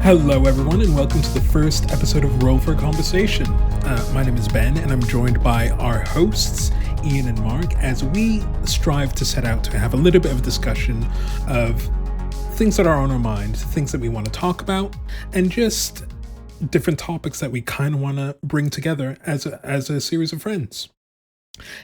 Hello, everyone, and welcome to the first episode of Roll for Conversation. My name is Ben, and I'm joined by our hosts, Ian and Mark, as we strive to set out to have a little bit of discussion of things that are on our mind, things that we want to talk about, and just different topics that we kind of want to bring together as a series of friends.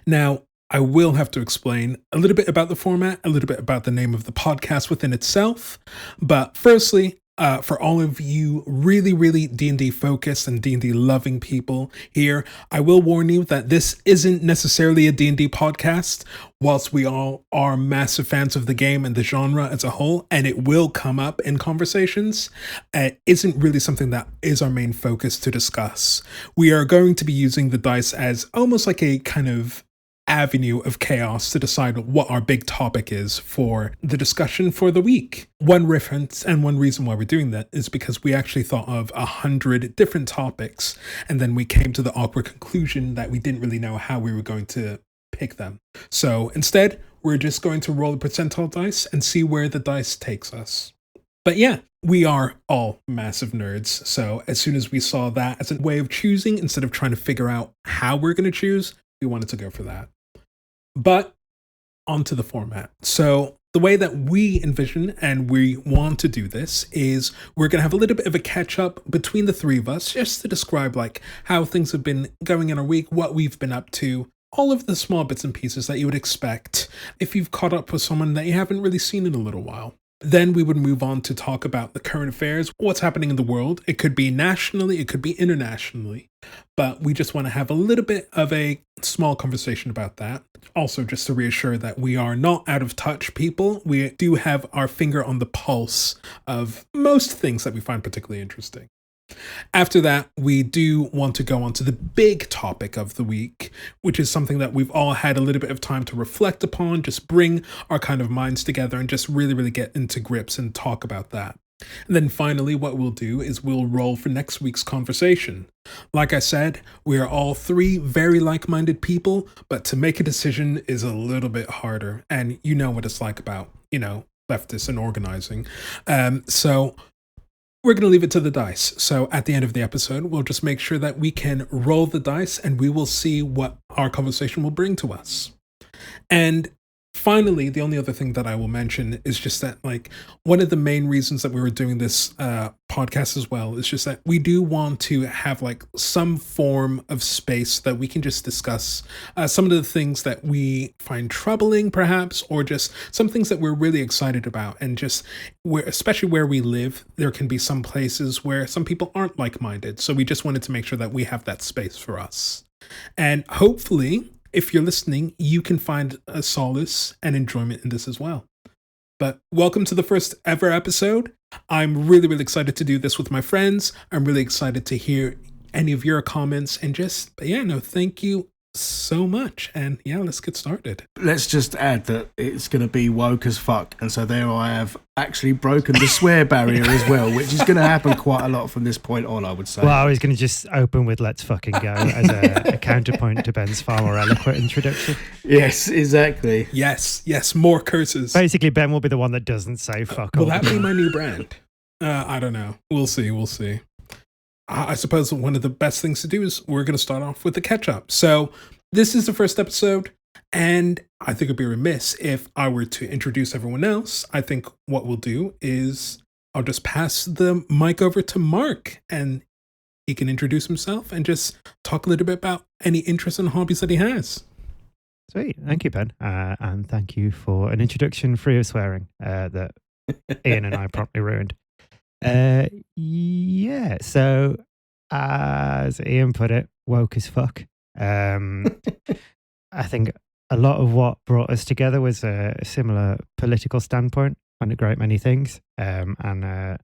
Now, I will have to explain a little bit about the format, a little bit about the name of the podcast within itself, but firstly, for all of you really D&D focused and D&D loving people here, I will warn you that this isn't necessarily a D&D podcast, whilst we all are massive fans of the game and the genre as a whole, and it will come up in conversations. It isn't really something that is our main focus to discuss. We are going to be using the dice as almost like a kind of avenue of chaos to decide what our big topic is for the discussion for the week. One reference and one reason why we're doing that is because we actually thought of 100 different topics, and then we came to the awkward conclusion that we didn't really know how we were going to pick them. So instead, we're just going to roll a percentile dice and see where the dice takes us. But yeah, we are all massive nerds, so as soon as we saw that as a way of choosing instead of trying to figure out how we're going to choose, we wanted to go for that. But onto the format. So the way that we envision and we want to do this is we're going to have a little bit of a catch up between the three of us just to describe like how things have been going in our week, what we've been up to, all of the small bits and pieces that you would expect if you've caught up with someone that you haven't really seen in a little while. Then we would move on to talk about the current affairs, what's happening in the world. It could be nationally, it could be internationally, but we just want to have a little bit of a small conversation about that. Also, just to reassure that we are not out of touch people. We do have our finger on the pulse of most things that we find particularly interesting. After that, we do want to go on to the big topic of the week, which is something that we've all had a little bit of time to reflect upon, just bring our kind of minds together and just really get into grips and talk about that. And then finally, what we'll do is we'll roll for next week's conversation. Like I said, we are all three very like-minded people, but to make a decision is a little bit harder. And you know what it's like about, leftists and organizing. So we're going to leave it to the dice. So at the end of the episode, we'll just make sure that we can roll the dice and we will see what our conversation will bring to us. And finally, the only other thing that I will mention is just that, like, one of the main reasons that we were doing this podcast as well is just that we do want to have like some form of space that we can just discuss some of the things that we find troubling, perhaps, or just some things that we're really excited about. And just especially where we live, there can be some places where some people aren't like-minded. So we just wanted to make sure that we have that space for us. And hopefully, if you're listening, you can find a solace and enjoyment in this as well. But welcome to the first ever episode. I'm really excited to do this with my friends. I'm really excited to hear any of your comments and thank you so much. And let's get started. Let's just add that it's going to be woke as fuck. And so there I have actually broken the swear barrier as well, which is going to happen quite a lot from this point on, I would say. Well, I was going to just open with let's fucking go as a counterpoint to Ben's far more eloquent introduction. Yes, exactly. Yes, more curses. Basically, Ben will be the one that doesn't say fuck all. Will that be my new brand? I don't know. We'll see. I suppose one of the best things to do is we're going to start off with the catch-up. So this is the first episode, and I think it'd be remiss if I were to introduce everyone else. I think what we'll do is I'll just pass the mic over to Mark, and he can introduce himself and just talk a little bit about any interests and hobbies that he has. Sweet. Thank you, Ben. And thank you for an introduction free of swearing that Ian and I promptly ruined. So as Ian put it, woke as fuck. I think a lot of what brought us together was a similar political standpoint on a great many things, and a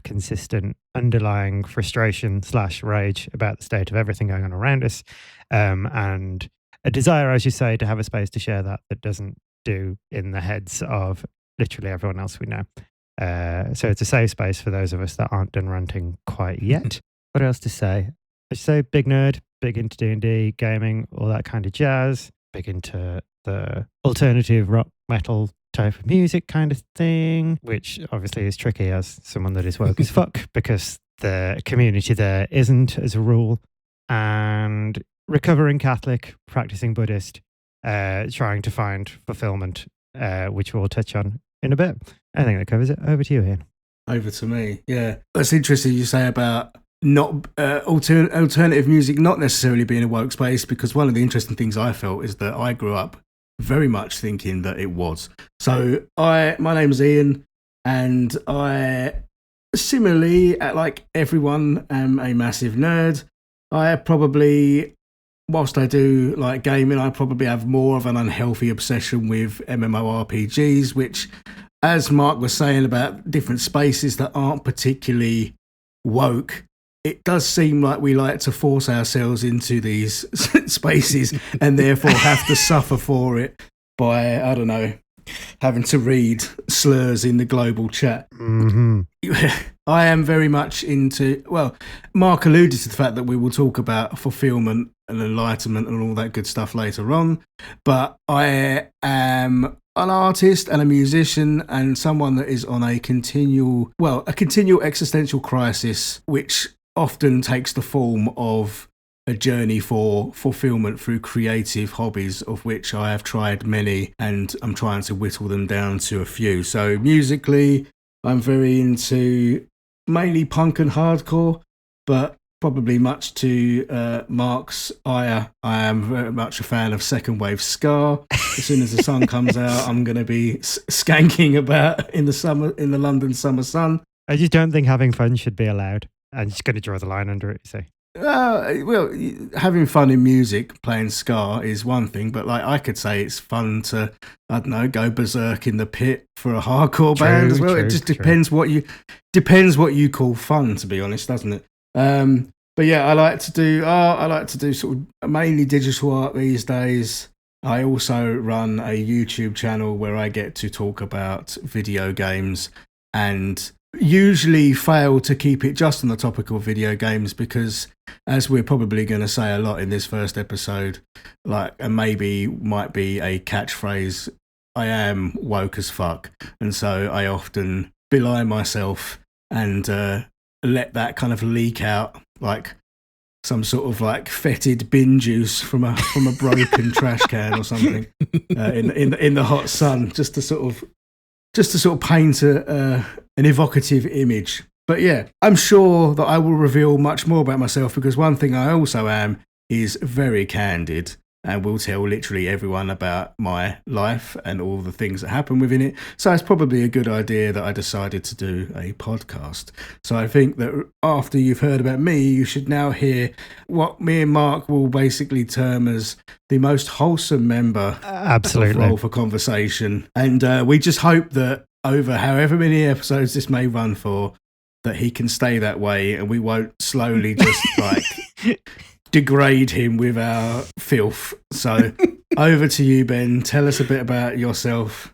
consistent underlying frustration / rage about the state of everything going on around us, and a desire, as you say, to have a space to share that doesn't do in the heads of literally everyone else we know. So it's a safe space for those of us that aren't done ranting quite yet. What else to say? I say big nerd, big into D&D, gaming, all that kind of jazz. Big into the alternative rock metal type of music kind of thing, which obviously is tricky as someone that is woke as fuck because the community there isn't as a rule. And recovering Catholic, practicing Buddhist, trying to find fulfillment, which we'll touch on in a bit. I think that covers it. Over to you, Ian. Over to me. Yeah. That's interesting you say about not alternative music not necessarily being a woke space, because one of the interesting things I felt is that I grew up very much thinking that it was. So my name is Ian, and I similarly, like everyone, am a massive nerd. I probably, whilst I do like gaming, I probably have more of an unhealthy obsession with MMORPGs, which, as Mark was saying about different spaces that aren't particularly woke, it does seem like we like to force ourselves into these spaces and therefore have to suffer for it by, I don't know, having to read slurs in the global chat. Mm-hmm. I am very much into, well, Mark alluded to the fact that we will talk about fulfillment and enlightenment and all that good stuff later on, but I am an artist and a musician and someone that is on a continual existential crisis, which often takes the form of a journey for fulfillment through creative hobbies, of which I have tried many, and I'm trying to whittle them down to a few. So musically, I'm very into mainly punk and hardcore, but probably much to Mark's ire, I am very much a fan of second wave ska. As soon as the sun comes out, I'm going to be skanking about in the London summer sun. I just don't think having fun should be allowed. I'm just going to draw the line under it, you say. Well, having fun in music, playing ska is one thing, but like I could say it's fun to, I don't know, go berserk in the pit for a hardcore band as well. It just depends what you call fun, to be honest, doesn't it? But yeah, I like to do art. I like to do sort of mainly digital art these days. I also run a YouTube channel where I get to talk about video games, and usually fail to keep it just on the topic of video games because, as we're probably going to say a lot in this first episode, like, and maybe might be a catchphrase, I am woke as fuck, and so I often belie myself and let that kind of leak out like some sort of like fetid bin juice from a broken trash can or something in the hot sun, just to sort of paint an evocative image. But yeah, I'm sure that I will reveal much more about myself, because one thing I also am is very candid and will tell literally everyone about my life and all the things that happen within it. So it's probably a good idea that I decided to do a podcast. So I think that after you've heard about me, you should now hear what me and Mark will basically term as the most wholesome member Absolutely. of Roll for Conversation. And we just hope that over however many episodes this may run for, that he can stay that way and we won't slowly just like degrade him with our filth. So over to you, Ben. Tell us a bit about yourself.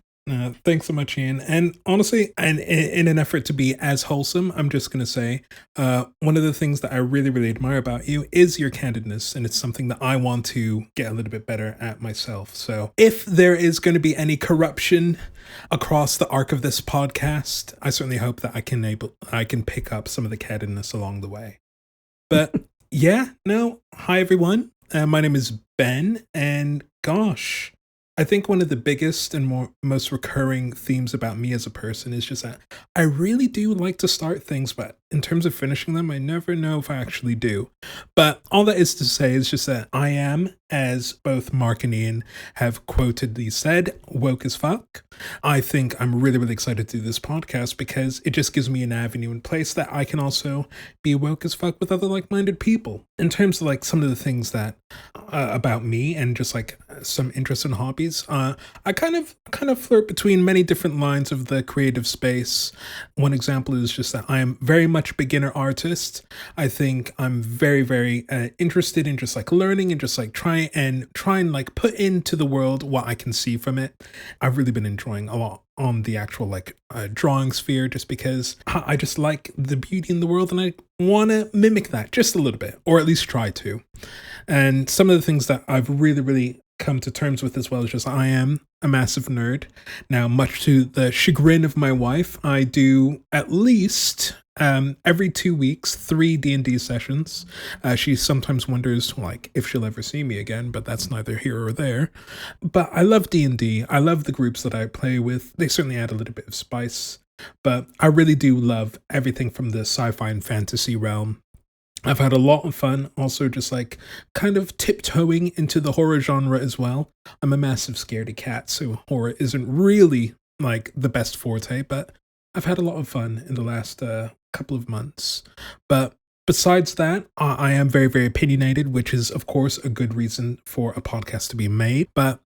Thanks so much, Ian. And honestly, and in an effort to be as wholesome, I'm just going to say one of the things that I really, really admire about you is your candidness. And it's something that I want to get a little bit better at myself. So if there is going to be any corruption across the arc of this podcast, I certainly hope that I can pick up some of the candidness along the way. But yeah, no, hi everyone. My name is Ben, and gosh, I think one of the biggest and most recurring themes about me as a person is just that I really do like to start things, but in terms of finishing them, I never know if I actually do. But all that is to say is just that I am, as both Mark and Ian have quotedly said, woke as fuck. I think I'm really, really excited to do this podcast because it just gives me an avenue and place that I can also be woke as fuck with other like-minded people. In terms of like some of the things that about me and just like some interests and hobbies, I kind of flirt between many different lines of the creative space. One example is just that I am very much beginner artist. I think I'm very, very interested in just like learning and just like try and like put into the world what I can see from it. I've really been enjoying a lot on the actual like drawing sphere, just because I just like the beauty in the world and I want to mimic that just a little bit, or at least try to. And some of the things that I've really, really come to terms with as well is just I am a massive nerd. Now, much to the chagrin of my wife, I do at least every 2 weeks 3 D&D sessions. She sometimes wonders like if she'll ever see me again, but that's neither here or there. But I love D&D. I love the groups that I play with. They certainly add a little bit of spice, but I really do love everything from the sci-fi and fantasy realm. I've had a lot of fun also just like kind of tiptoeing into the horror genre as well. I'm a massive scaredy cat, so horror isn't really like the best forte, but I've had a lot of fun in the last couple of months. But besides that, I am very, very opinionated, which is of course a good reason for a podcast to be made. But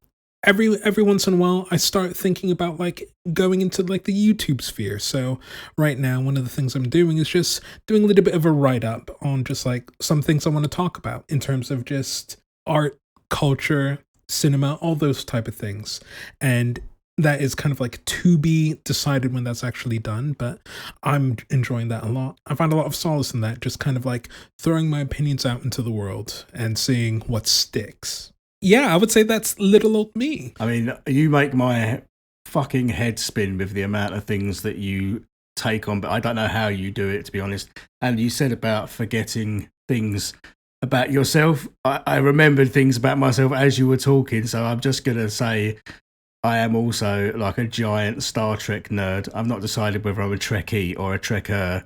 every once in a while, I start thinking about like going into like the YouTube sphere. So right now, one of the things I'm doing is just doing a little bit of a write-up on just like some things I want to talk about in terms of just art, culture, cinema, all those type of things. And that is kind of like to be decided when that's actually done, but I'm enjoying that a lot. I find a lot of solace in that, just kind of like throwing my opinions out into the world and seeing what sticks. Yeah, I would say that's little old me. I mean, you make my fucking head spin with the amount of things that you take on, but I don't know how you do it, to be honest. And you said about forgetting things about yourself. I remembered things about myself as you were talking, so I'm just going to say I am also like a giant Star Trek nerd. I've not decided whether I'm a Trekkie or a Trekker,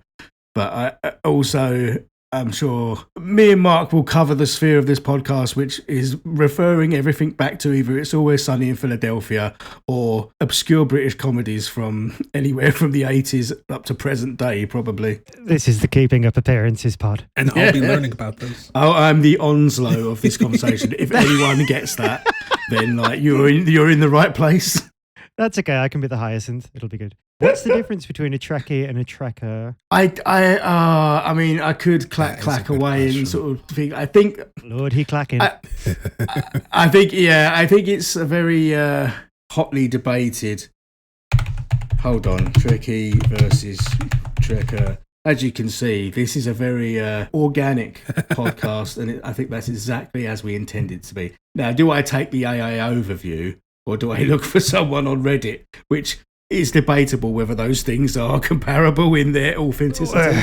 but I also... I'm sure me and Mark will cover the sphere of this podcast, which is referring everything back to either It's Always Sunny in Philadelphia or obscure British comedies from anywhere from the 80s up to present day, probably. This is the Keeping Up Appearances pod. And I'll be learning about those. I'm the Onslow of this conversation. If anyone gets that, then like you're in the right place. That's okay. I can be the Hyacinth. It'll be good. What's the difference between a Trekkie and a Trekker? I mean, I could clack away question. And sort of think. I think Lord, he clacking. I think it's a very hotly debated. Hold on, Trekkie versus Trekker. As you can see, this is a very organic podcast, and I think that's exactly as we intended to be. Now, do I take the AA overview, or do I look for someone on Reddit, which is debatable whether those things are comparable in their authenticity?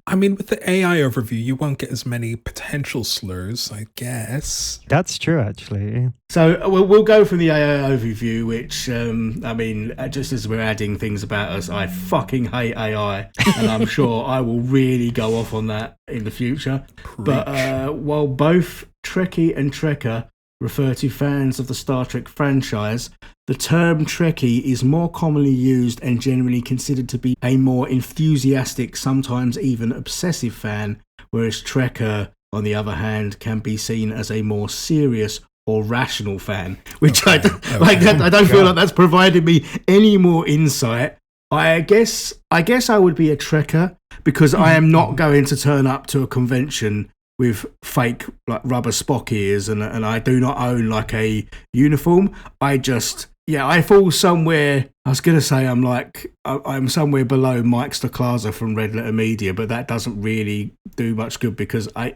I mean, with the AI overview, you won't get as many potential slurs, I guess. That's true, actually. So we'll go from the AI overview, which, I mean, just as we're adding things about us, I fucking hate AI, and I'm sure I will really go off on that in the future. Preach. But while both Trekkie and Trekker refer to fans of the Star Trek franchise, the term Trekkie is more commonly used and generally considered to be a more enthusiastic, sometimes even obsessive fan, whereas Trekker, on the other hand, can be seen as a more serious or rational fan, which I don't feel like that's provided me any more insight. I guess I would be a Trekker because I am not going to turn up to a convention with fake like rubber Spock ears, and I do not own like a uniform. I fall somewhere. I was gonna say I'm somewhere below Mike Stoklaza from Red Letter Media, but that doesn't really do much good because I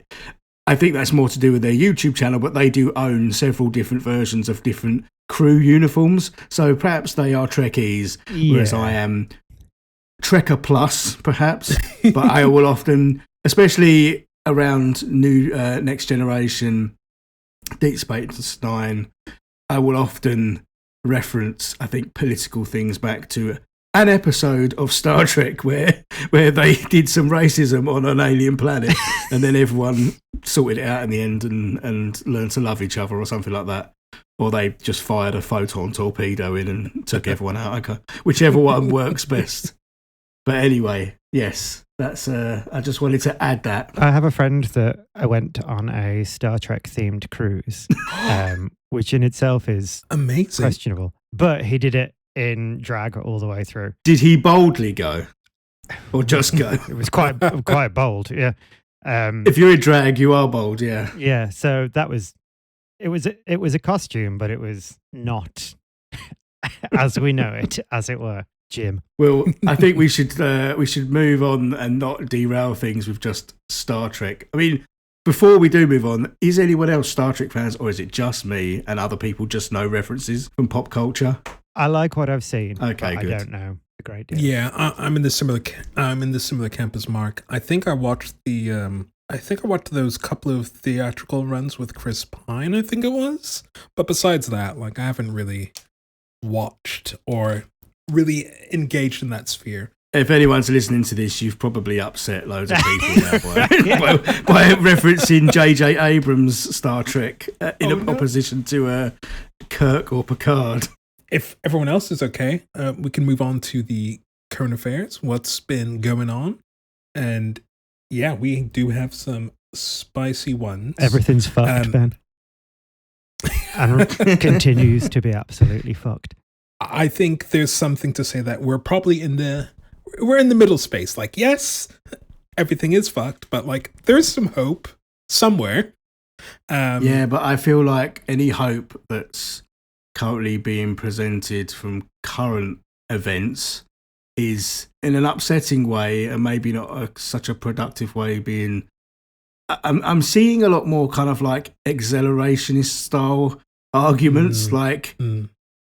think that's more to do with their YouTube channel, but they do own several different versions of different crew uniforms, so perhaps they are Trekkies, whereas I am Trekker Plus, perhaps. But I will often, especially around new Next Generation, Deep Space Nine, I will often reference, I think, political things back to an episode of Star Trek where they did some racism on an alien planet and then everyone sorted it out in the end and learned to love each other or something like that. Or they just fired a photon torpedo in and took everyone out. Okay. Whichever one works best. But anyway, yes, that's. I just wanted to add that. I have a friend that I went on a Star Trek themed cruise, which in itself is amazing, questionable. But he did it in drag all the way through. Did he boldly go, or just go? It was quite bold, yeah. If you're in drag, you are bold, yeah. Yeah. So that was. It was a costume, but it was not as we know it, as it were. Jim. Well, I think we should move on and not derail things with just Star Trek. I mean, before we do move on, is anyone else Star Trek fans, or is it just me and other people just know references from pop culture? I like what I've seen. Okay, good. I don't know a great deal. Yeah, I'm in the similar camp as Mark. I think I watched those couple of theatrical runs with Chris Pine, I think it was. But besides that, like, I haven't really watched or really engaged in that sphere. If anyone's listening to this, you've probably upset loads of people now by referencing J.J. Abrams' Star Trek in opposition to Kirk or Picard. If everyone else is okay, we can move on to the current affairs, what's been going on. And yeah, we do have some spicy ones. Everything's fucked, Ben. And continues to be absolutely fucked. I think there's something to say that we're probably in the middle space. Like, yes, everything is fucked, but like there's some hope somewhere. Yeah, but I feel like any hope that's currently being presented from current events is in an upsetting way, and maybe not such a productive way. Being, I'm seeing a lot more kind of like accelerationist style arguments.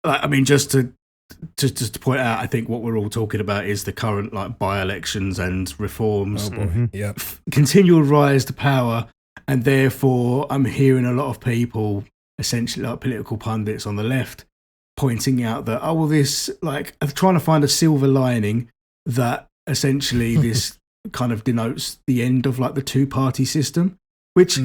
I mean, just to point out, I think what we're all talking about is the current like by-elections and reforms. Continual rise to power, and therefore I'm hearing a lot of people, essentially like political pundits on the left, pointing out that, oh, well, this, like, I'm trying to find a silver lining that essentially this kind of denotes the end of like the two-party system, which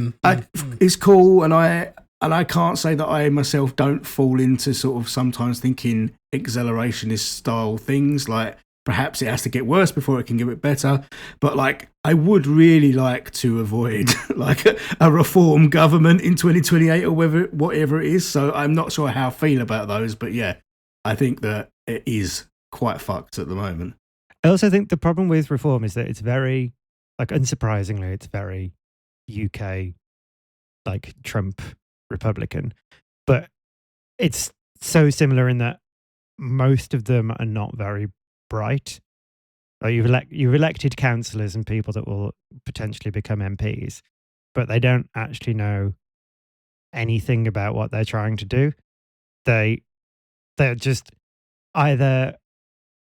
is cool, and I can't say that I myself don't fall into sort of sometimes thinking accelerationist style things, like perhaps it has to get worse before it can get better. But like, I would really like to avoid like a reform government in 2028 or whatever it is. So I'm not sure how I feel about those, but yeah, I think that it is quite fucked at the moment. I also think the problem with reform is that it's very, like, unsurprisingly, it's very UK, like Trump Republican, but it's so similar in that most of them are not very bright. Like, you've elected councillors and people that will potentially become MPs, but they don't actually know anything about what they're trying to do. They're just either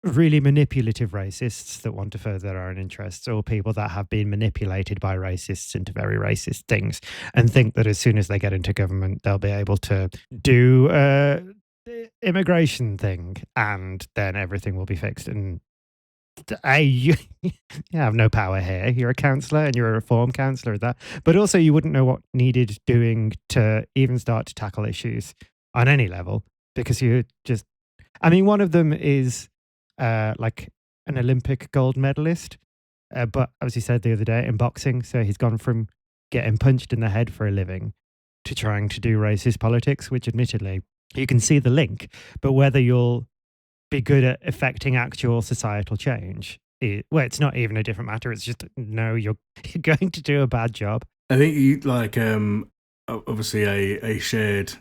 really manipulative racists that want to further their own interests, or people that have been manipulated by racists into very racist things and think that as soon as they get into government, they'll be able to do immigration thing and then everything will be fixed. And you have no power here. You're a councillor and you're a reform councillor, that, but also you wouldn't know what needed doing to even start to tackle issues on any level, because you just, I mean, one of them is like an Olympic gold medalist, but as he said the other day, in boxing. So he's gone from getting punched in the head for a living to trying to do racist politics, which admittedly you can see the link, but whether you'll be good at affecting actual societal change, well, it's not even a different matter. It's just, no, you're going to do a bad job. I think you, like, obviously a shared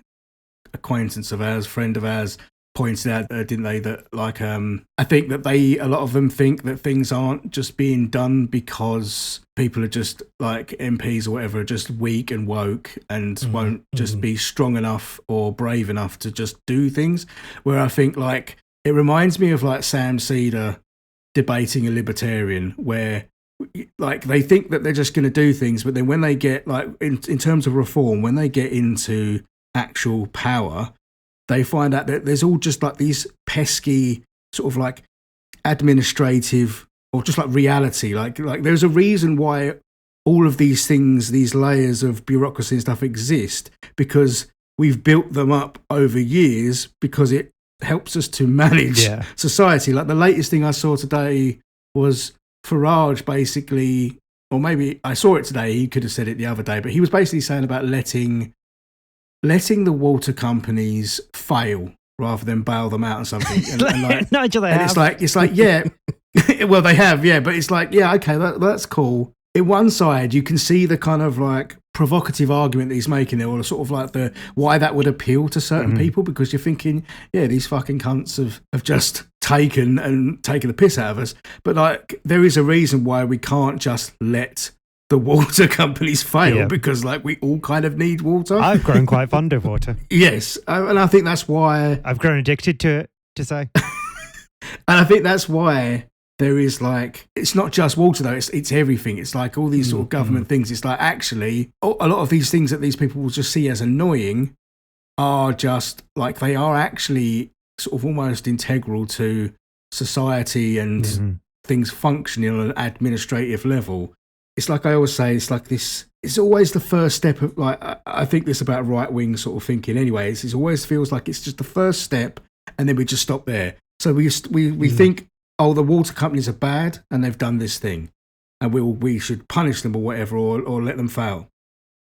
acquaintance of ours, friend of ours, pointed out, didn't they, that like I think that a lot of them think that things aren't just being done because people are just like MPs or whatever are just weak and woke and won't just be strong enough or brave enough to just do things. Where I think, like, it reminds me of like Sam Cedar debating a libertarian, where like they think that they're just going to do things, but then when they get like in terms of reform, when they get into actual power, they find out that there's all just like these pesky sort of like administrative or just like reality. Like there's a reason why all of these things, these layers of bureaucracy and stuff exist, because we've built them up over years because it helps us to manage society. Like the latest thing I saw today was Farage basically, or maybe I saw it today, he could have said it the other day, but he was basically saying about letting the water companies fail rather than bail them out or something. And like, Nigel, they have. It's like, yeah, well, they have, yeah, but it's like, yeah, okay, that's cool. In one side, you can see the kind of like provocative argument that he's making there, or sort of like the why that would appeal to certain people, because you're thinking, yeah, these fucking cunts have just taken the piss out of us. But like, there is a reason why we can't just let the water companies fail because like we all kind of need water. I've grown quite fond of water. Yes, and I think that's why I've grown addicted to it, to say. And I think that's why there is like, it's not just water though, it's everything. It's like all these sort of government things. It's like actually a lot of these things that these people will just see as annoying are just like, they are actually sort of almost integral to society and things functioning on an administrative level. It's like I always say, it's like this, it's always the first step of like, I think this about right-wing sort of thinking anyways, it always feels like it's just the first step and then we just stop there. So we think, oh, the water companies are bad and they've done this thing and we should punish them or whatever or let them fail.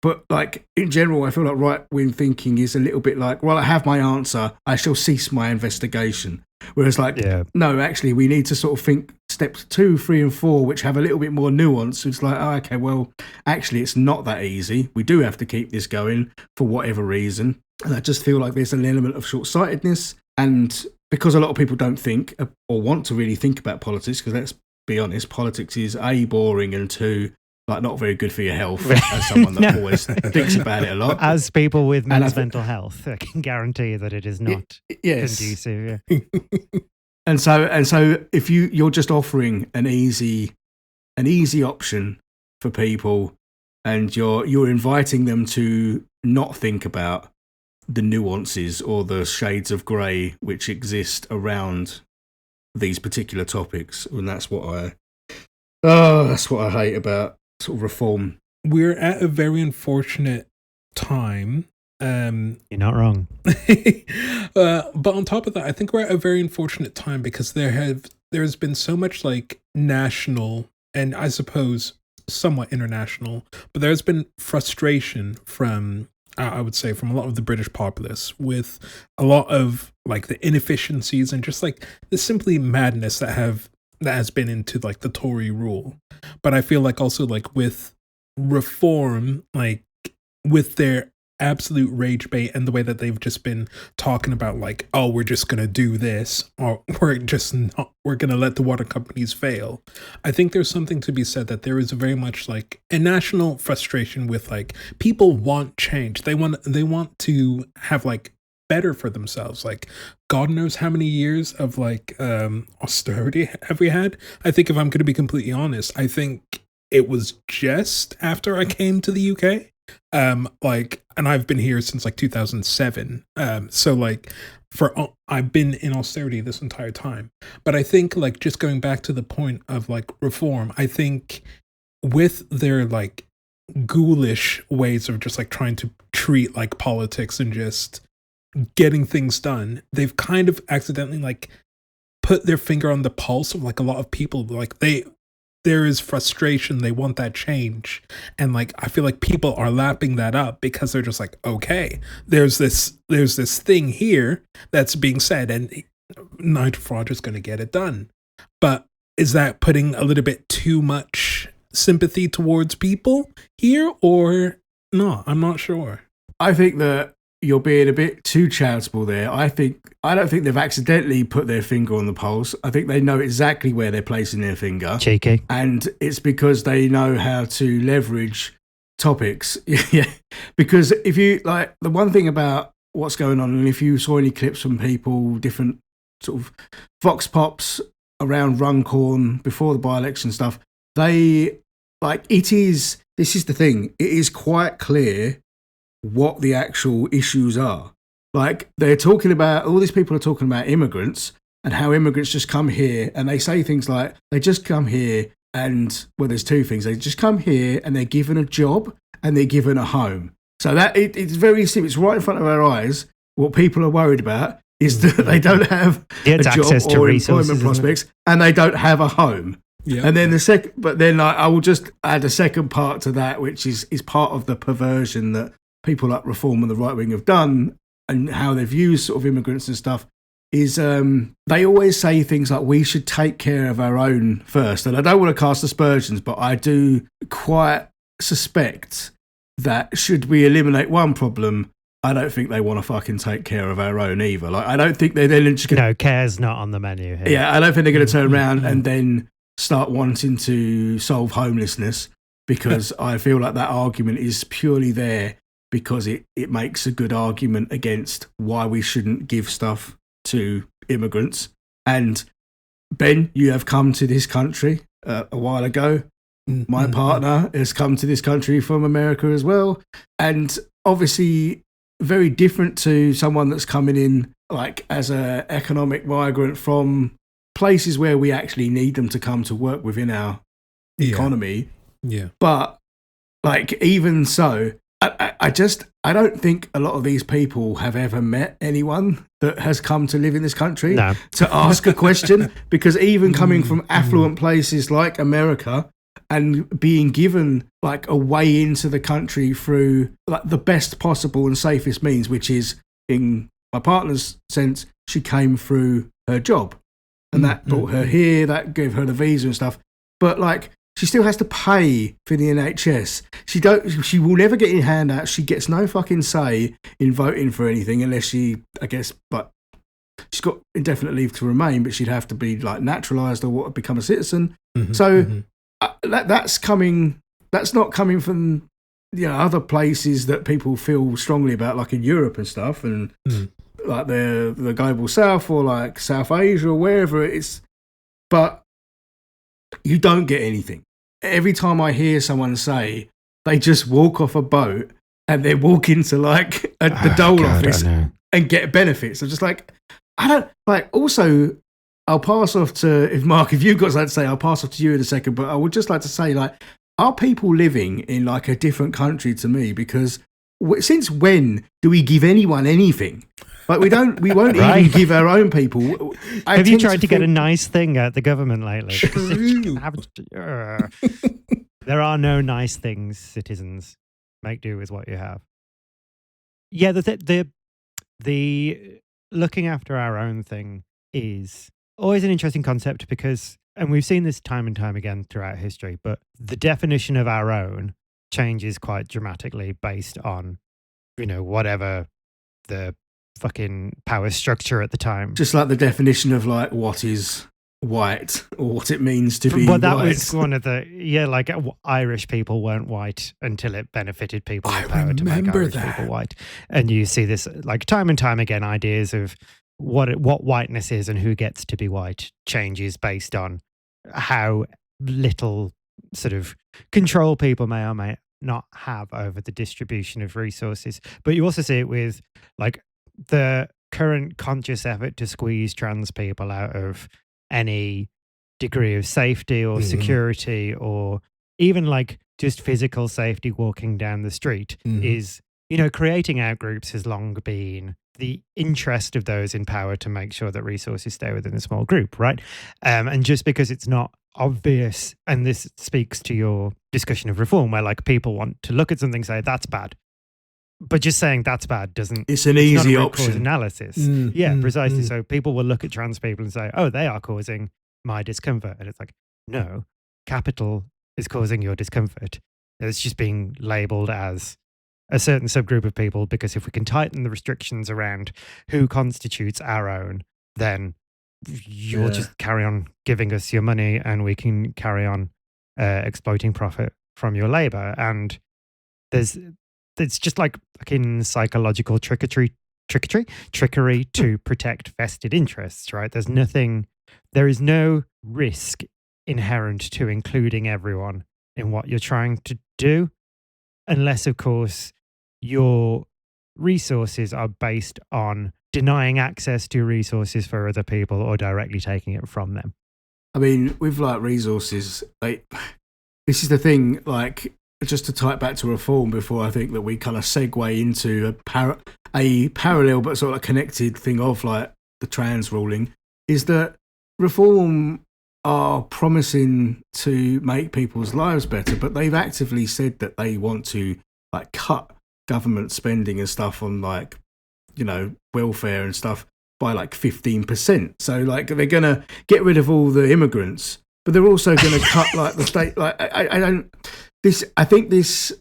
But like in general, I feel like right-wing thinking is a little bit like, well, I have my answer, I shall cease my investigation. Whereas like, no, actually, we need to sort of think steps 2, 3 and 4, which have a little bit more nuance. It's like, oh, okay, well, actually, it's not that easy. We do have to keep this going for whatever reason. And I just feel like there's an element of short-sightedness. And because a lot of people don't think or want to really think about politics, because let's be honest, politics is A, boring, and 2, like not very good for your health, as someone that always thinks about it a lot. As people with mental health, I can guarantee that it is not conducive. Yeah. And so if you're just offering an easy option for people, and you're inviting them to not think about the nuances or the shades of grey which exist around these particular topics, and that's what I hate about sort of reform. We're at a very unfortunate time. You're not wrong. But on top of that, I think we're at a very unfortunate time because there's been so much like national and I suppose somewhat international, but there's been frustration from I would say from a lot of the British populace with a lot of like the inefficiencies and just like the simply madness that has been into like the Tory rule. But I feel like also like with reform, like with their absolute rage bait and the way that they've just been talking about like, oh, we're just going to do this or we're going to let the water companies fail. I think there's something to be said that there is very much like a national frustration with like people want change. They want to have like better for themselves. Like God knows how many years of like austerity have we had. I think if I'm going to be completely honest, I think it was just after I came to the UK. And I've been here since like 2007. So like I've been in austerity this entire time. But I think like just going back to the point of like reform, I think with their like ghoulish ways of just like trying to treat like politics and just getting things done, they've kind of accidentally like put their finger on the pulse of like a lot of people. Like there is frustration. They want that change. And like, I feel like people are lapping that up because they're just like, okay, there's this thing here that's being said and Nigel Farage's going to get it done. But is that putting a little bit too much sympathy towards people here or no? I'm not sure. I think that you're being a bit too charitable there. I don't think they've accidentally put their finger on the pulse. I think they know exactly where they're placing their finger. Cheeky. And it's because they know how to leverage topics. Yeah. Because if you like the one thing about what's going on, and if you saw any clips from people, different sort of vox pops around Runcorn before the by-election stuff, they like this is the thing. It is quite clear what the actual issues are. Like they're talking about, all these people are talking about immigrants and how immigrants just come here and they say things like they just come here and, well, there's two things. They just come here and they're given a job and they're given a home. So that it's very simple. It's right in front of our eyes. What people are worried about is that they don't have a job or employment prospects and they don't have a home. Yep. And then I will just add a second part to that, which is part of the perversion that people like Reform and the right wing have done and how they've used sort of immigrants and stuff is they always say things like we should take care of our own first. And I don't want to cast aspersions, but I do quite suspect that should we eliminate one problem, I don't think they want to fucking take care of our own either. Like I don't think they're then just no, care's not on the menu here. Yeah, I don't think they're going to turn around and then start wanting to solve homelessness because I feel like that argument is purely there because it makes a good argument against why we shouldn't give stuff to immigrants. And Ben, you have come to this country a while ago. My partner has come to this country from America as well. And obviously very different to someone that's coming in like as an economic migrant from places where we actually need them to come to work within our economy. Yeah. But like, even so, I don't think a lot of these people have ever met anyone that has come to live in this country to ask a question, because even coming from affluent places like America and being given like a way into the country through like the best possible and safest means, which is, in my partner's sense, she came through her job and that brought her here, that gave her the visa and stuff. But like, she still has to pay for the NHS. She will never get any handouts. She gets no fucking say in voting for anything unless she, I guess, but she's got indefinite leave to remain, but she'd have to be like naturalised or become a citizen. That's not coming from, you know, other places that people feel strongly about, like in Europe and stuff, and like the global south or like South Asia or wherever it is. But you don't get anything. Every time I hear someone say they just walk off a boat and they walk into like the dole office and get benefits, I'm just like, I don't like. Also, I'll pass off to, if Mark, if you've got something to say, I'll pass off to you in a second. But I would just like to say, like, are people living in like a different country to me? Because since when do we give anyone anything? Like, we won't even give our own people. Have you tried to get a nice thing at the government lately? There are no nice things, citizens. Make do with what you have. Yeah, the looking after our own thing is always an interesting concept because, and we've seen this time and time again throughout history, but the definition of our own changes quite dramatically based on, you know, whatever the fucking power structure at the time. Just like the definition of like what is white or what it means to be but that white. was one of the like Irish people weren't white until it benefited people in power to make Irish people white. And you see this like time and time again, ideas of what whiteness is and who gets to be white changes based on how little sort of control people may or may not have over the distribution of resources. But you also see it with like the current conscious effort to squeeze trans people out of any degree of safety or security or even like just physical safety walking down the street is, you know, creating outgroups has long been the interest of those in power to make sure that resources stay within a small group, right? And just because it's not obvious, and this speaks to your discussion of reform, where like people want to look at something and say that's bad, but just saying that's bad doesn't. It's an easy not a option. cause analysis. Precisely. So people will look at trans people and say, oh, they are causing my discomfort, and it's like, no, capital is causing your discomfort. It's just being labelled as a certain subgroup of people, because if we can tighten the restrictions around who constitutes our own, then you'll just carry on giving us your money and we can carry on exploiting profit from your labour. And it's just like in psychological trickery to protect vested interests, right? There is no risk inherent to including everyone in what you're trying to do, unless, of course, your resources are based on denying access to resources for other people or directly taking it from them. I mean, with like resources, like this is the thing, like just to tie it back to reform before I think that we kind of segue into a parallel but sort of connected thing of like the trans ruling, is that reform are promising to make people's lives better, but they've actively said that they want to like cut government spending and stuff on like, you know, welfare and stuff by like 15%. So like they're going to get rid of all the immigrants, but they're also going to cut like the state. Like I think this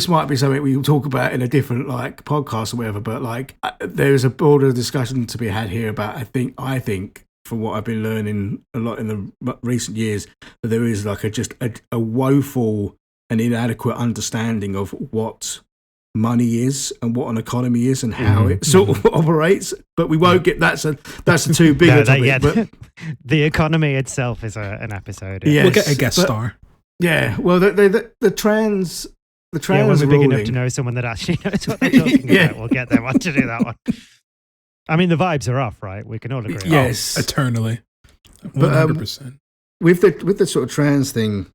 might be something we'll talk about in a different like podcast or whatever, but like there's a broader discussion to be had here about, I think from what I've been learning a lot in the recent years, that there is like a woeful and inadequate understanding of what money is and what an economy is and how it sort of operates. But we won't get that's a too big a topic. But the economy itself is an episode. Yes, we'll get a guest star. Yeah, well, the trans when we're big ruling, enough to know someone that actually knows what they're talking about, we'll get them on to do that one. I mean, the vibes are off, right? We can all agree. Yes, eternally, 100%. With the sort of trans thing,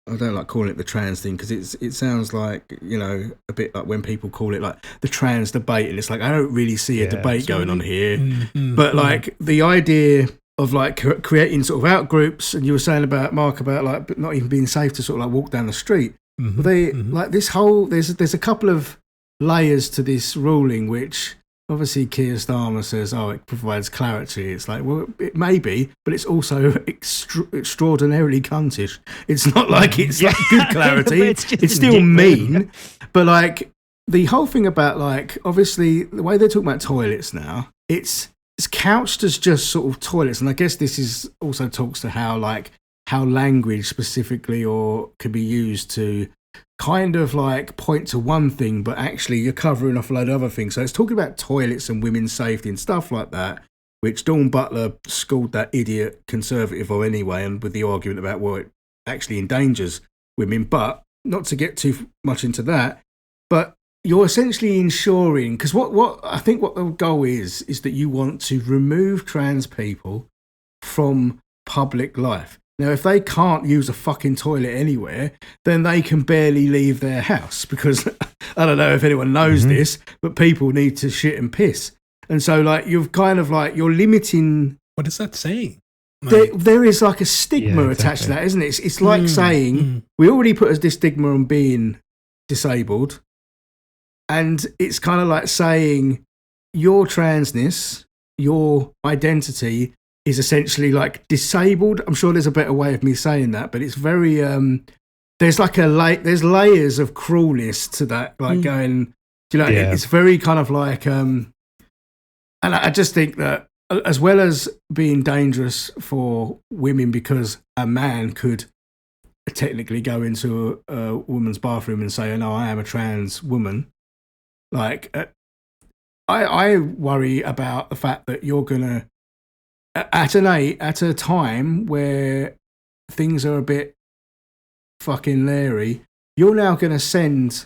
I don't like calling it the trans thing because it sounds like, you know, a bit like when people call it like the trans debate, and it's like I don't really see a debate going on here. But like the idea of like creating sort of out groups, and you were saying about Mark about like not even being safe to sort of like walk down the street. Like this whole there's a couple of layers to this ruling, which obviously Keir Starmer says, it provides clarity. It's like, well, it may be, but it's also extraordinarily cuntish. It's not like it's like good clarity. It's still mean. But like the whole thing about like, obviously the way they're talking about toilets now, it's couched as just sort of toilets. And I guess this is also talks to how language specifically or could be used to kind of like point to one thing, but actually you're covering off a load of other things. So it's talking about toilets and women's safety and stuff like that, which Dawn Butler schooled that idiot conservative on anyway, and with the argument about, well, it actually endangers women. But not to get too much into that, but you're essentially ensuring, because what I think what the goal is that you want to remove trans people from public life. Now, if they can't use a fucking toilet anywhere, then they can barely leave their house because I don't know if anyone knows this, but people need to shit and piss. And so, like, you've kind of like, you're limiting. What is that saying? There is like a stigma attached to that, isn't it? It's like saying we already put this stigma on being disabled. And it's kind of like saying your transness, your identity is essentially like disabled. I'm sure there's a better way of me saying that, but it's very there's like there's layers of cruelness to that, like going, you know, it's very kind of like and I just think that as well as being dangerous for women because a man could technically go into a woman's bathroom and say, "Oh no, I am a trans woman," like I worry about the fact that you're gonna at a time where things are a bit fucking leery, you're now going to send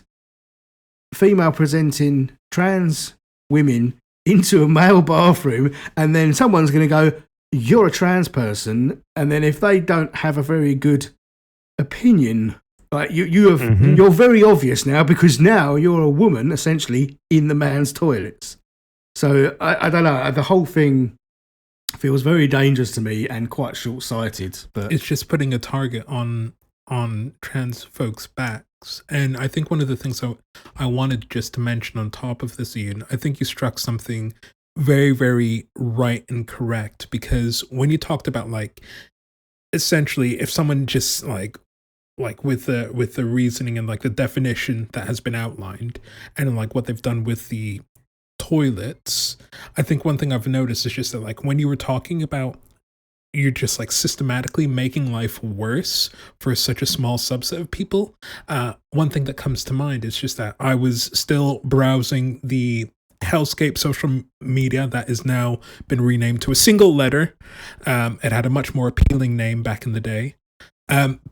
female presenting trans women into a male bathroom, and then someone's going to go, "You're a trans person," and then if they don't have a very good opinion, like you're very obvious now because now you're a woman essentially in the man's toilets. So I don't know, the whole thing feels very dangerous to me and quite short-sighted. But it's just putting a target on trans folks' backs. And I think one of the things I wanted just to mention on top of this, Ian, I think you struck something very, very right and correct, because when you talked about like essentially if someone just like with the reasoning and like the definition that has been outlined and like what they've done with the toilets, I think one thing I've noticed is just that like when you were talking about you're just like systematically making life worse for such a small subset of people, one thing that comes to mind is just that I was still browsing the hellscape social media that is now been renamed to a single letter. It had a much more appealing name back in the day,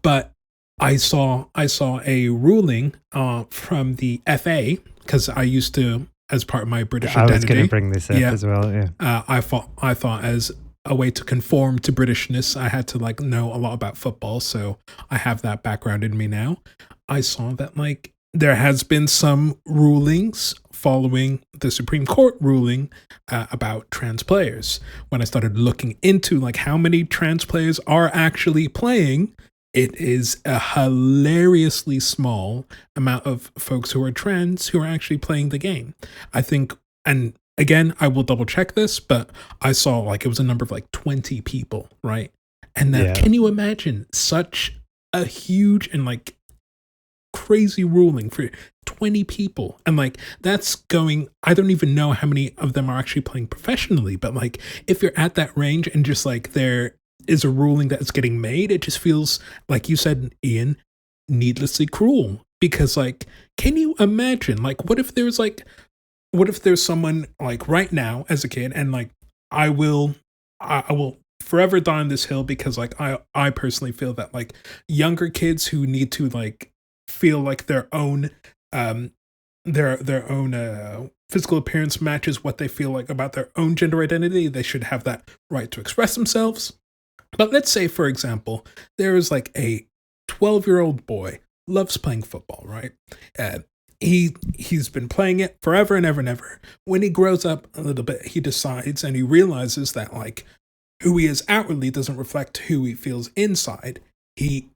but I saw a ruling from the FA, because I used to, as part of my British identity. I was going to bring this up as well. Yeah, I thought as a way to conform to Britishness, I had to like know a lot about football, so I have that background in me now. I saw that like there has been some rulings following the Supreme Court ruling about trans players. When I started looking into like how many trans players are actually playing, it is a hilariously small amount of folks who are trans who are actually playing the game. I think, and again, I will double check this, but I saw like it was a number of like 20 people, right? And then can you imagine such a huge and like crazy ruling for 20 people. And like, that's going, I don't even know how many of them are actually playing professionally, but like, if you're at that range and just like there is a ruling that's getting made, it just feels, like you said, Ian, needlessly cruel. Because like, can you imagine, like, what if there's someone like right now as a kid, and like, I will forever die on this hill, because like I personally feel that like younger kids who need to like feel like their own physical appearance matches what they feel like about their own gender identity, they should have that right to express themselves. But let's say, for example, there is like a 12-year-old boy, loves playing football, right? He's been playing it forever and ever and ever. When he grows up a little bit, he decides and he realizes that like who he is outwardly doesn't reflect who he feels inside. He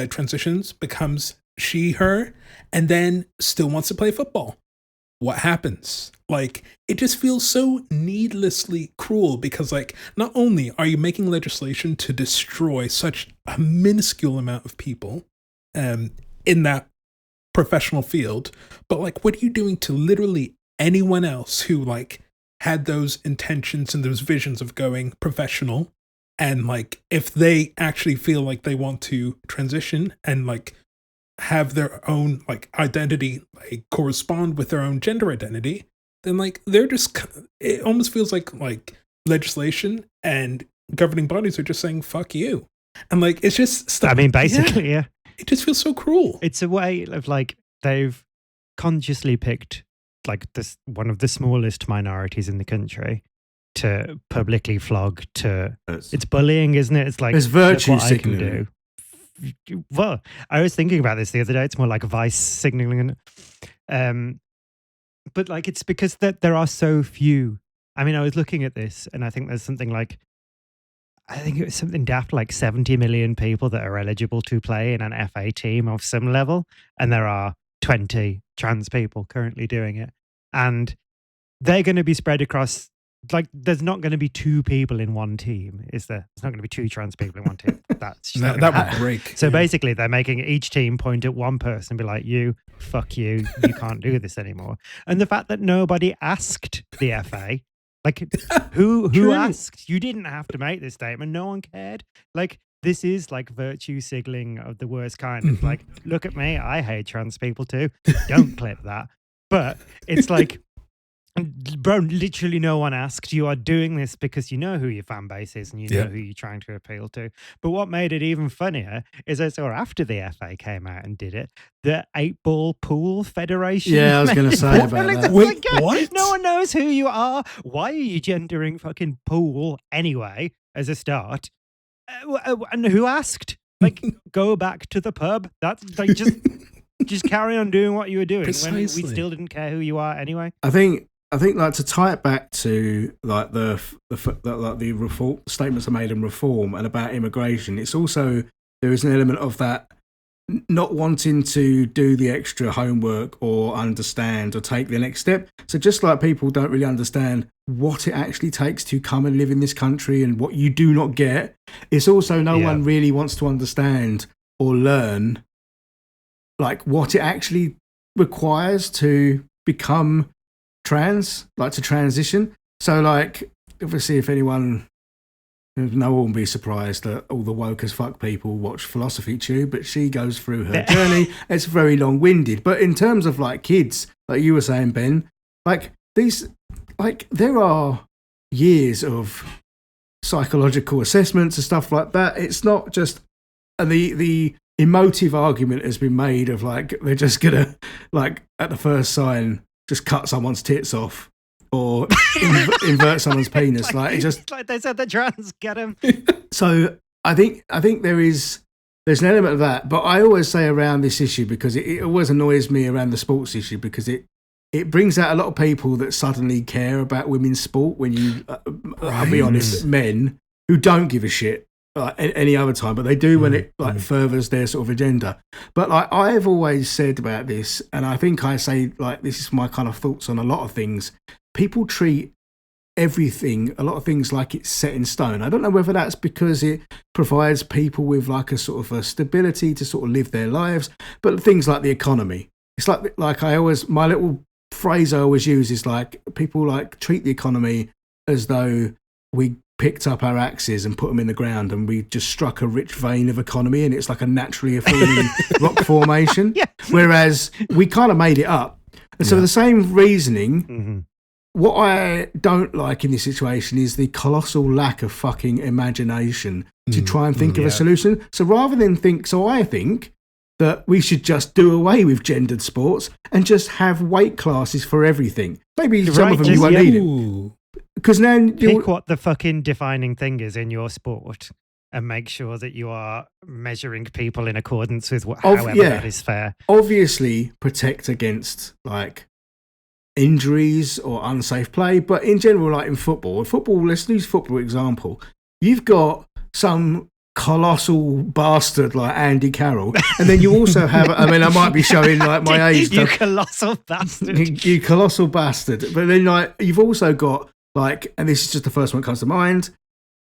transitions, becomes she, her, and then still wants to play football. What happens? Like, it just feels so needlessly cruel, because like, not only are you making legislation to destroy such a minuscule amount of people in that professional field, but like, what are you doing to literally anyone else who like had those intentions and those visions of going professional? And like, if they actually feel like they want to transition and like have their own like identity like correspond with their own gender identity, then like they're just, it almost feels like legislation and governing bodies are just saying fuck you. And like, it's just stuff. I mean, basically, yeah. It just feels so cruel. It's a way of like, they've consciously picked like this one of the smallest minorities in the country to publicly flog. It's bullying, isn't it? It's like, it's virtue what signaling. I can do. Well, I was thinking about this the other day. It's more like vice signaling. But like, it's because there are so few. I mean, I was looking at this and I think there's something like, I think it was something daft like 70 million people that are eligible to play in an FA team of some level. And there are 20 trans people currently doing it. And they're going to be spread across, like, there's not going to be two people in one team, is there? There's not going to be two trans people in one team. That's just that would break. So basically, they're making each team point at one person and be like, you, fuck you, you can't do this anymore. And the fact that nobody asked the FA, like, who asked? You didn't have to make this statement. No one cared. Like, this is like virtue signaling of the worst kind. It's like, look at me, I hate trans people too. Don't clip that. But it's like, bro, literally no one asked. You are doing this because you know who your fan base is and you know who you're trying to appeal to. But what made it even funnier is I saw after the FA came out and did it, the 8-Ball Pool Federation. Yeah, I was going to say about that. Wait, what? No one knows who you are. Why are you gendering fucking pool anyway, as a start? And who asked? Like, go back to the pub. That's like, just carry on doing what you were doing. Precisely. When we still didn't care who you are anyway. I think like to tie it back to like the reform statements are made in reform and about immigration. It's also, there is an element of that not wanting to do the extra homework or understand or take the next step. So just like people don't really understand what it actually takes to come and live in this country and what you do not get, it's also no one really wants to understand or learn like what it actually requires to become trans, like to transition. So like, obviously, if anyone, no one will be surprised that all the woke as fuck people watch Philosophy Tube, but she goes through her journey. It's very long-winded. But in terms of like kids, like you were saying, Ben, like these, like there are years of psychological assessments and stuff like that. It's not just, and the emotive argument has been made of like, they're just gonna, like at the first sign, just cut someone's tits off or invert someone's penis. Like it just, like they said, the trans, get him. So I think there's an element of that. But I always say around this issue, because it always annoys me around the sports issue, because it brings out a lot of people that suddenly care about women's sport when you, I'll be honest, men who don't give a shit like any other time, but they do when it like furthers their sort of agenda. But like I've always said about this, and I think I say like this is my kind of thoughts on a lot of things. People treat everything, a lot of things like it's set in stone. I don't know whether that's because it provides people with like a sort of a stability to sort of live their lives, but things like the economy. It's like I always, my little phrase I always use is like people like treat the economy as though we picked up our axes and put them in the ground and we just struck a rich vein of economy and it's like a naturally forming rock formation. Yeah. Whereas we kind of made it up. And so the same reasoning, what I don't like in this situation is the colossal lack of fucking imagination to try and think of a solution. So rather than I think that we should just do away with gendered sports and just have weight classes for everything. Maybe some of them you won't need it. Because then pick what the fucking defining thing is in your sport and make sure that you are measuring people in accordance with however that is fair. Obviously, protect against like injuries or unsafe play, but in general, like in football, let's use football example. You've got some colossal bastard like Andy Carroll, and then you also have, I mean, I might be showing like my age. You colossal bastard. You colossal bastard. But then like you've also got like, and this is just the first one that comes to mind,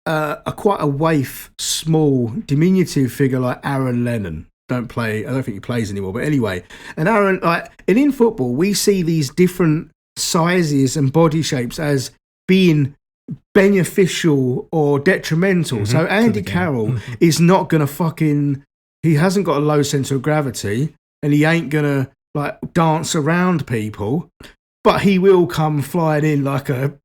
quite a waif, small, diminutive figure like Aaron Lennon. I don't think he plays anymore, but anyway. And Aaron, like, and in football, we see these different sizes and body shapes as being beneficial or detrimental. So Andy Carroll is not going to he hasn't got a low centre of gravity and he ain't going to like dance around people, but he will come flying in like a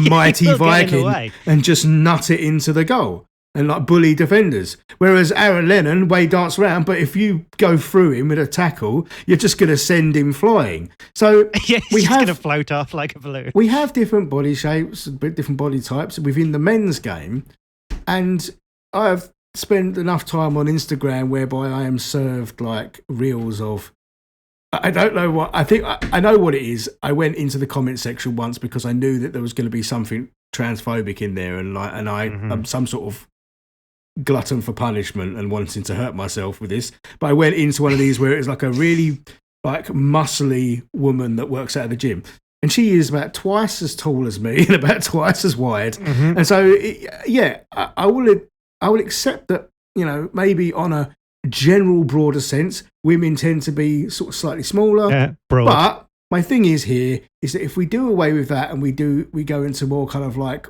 mighty Viking and just nut it into the goal and like bully defenders. Whereas Aaron Lennon may dance around, but if you go through him with a tackle, you're just going to send him flying. So he's going to float off like a balloon. We have different body shapes, different body types within the men's game, and I've spent enough time on Instagram whereby I am served like reels of, I don't know what, I think I know what it is. I went into the comment section once because I knew that there was going to be something transphobic in there, and I'm some sort of glutton for punishment and wanting to hurt myself with this. But I went into one of these where it was like a really like muscly woman that works out of the gym, and she is about twice as tall as me and about twice as wide. And so I will accept that, you know, maybe on a general broader sense, women tend to be sort of slightly smaller. But my thing is here is that if we do away with that and we go into more kind of like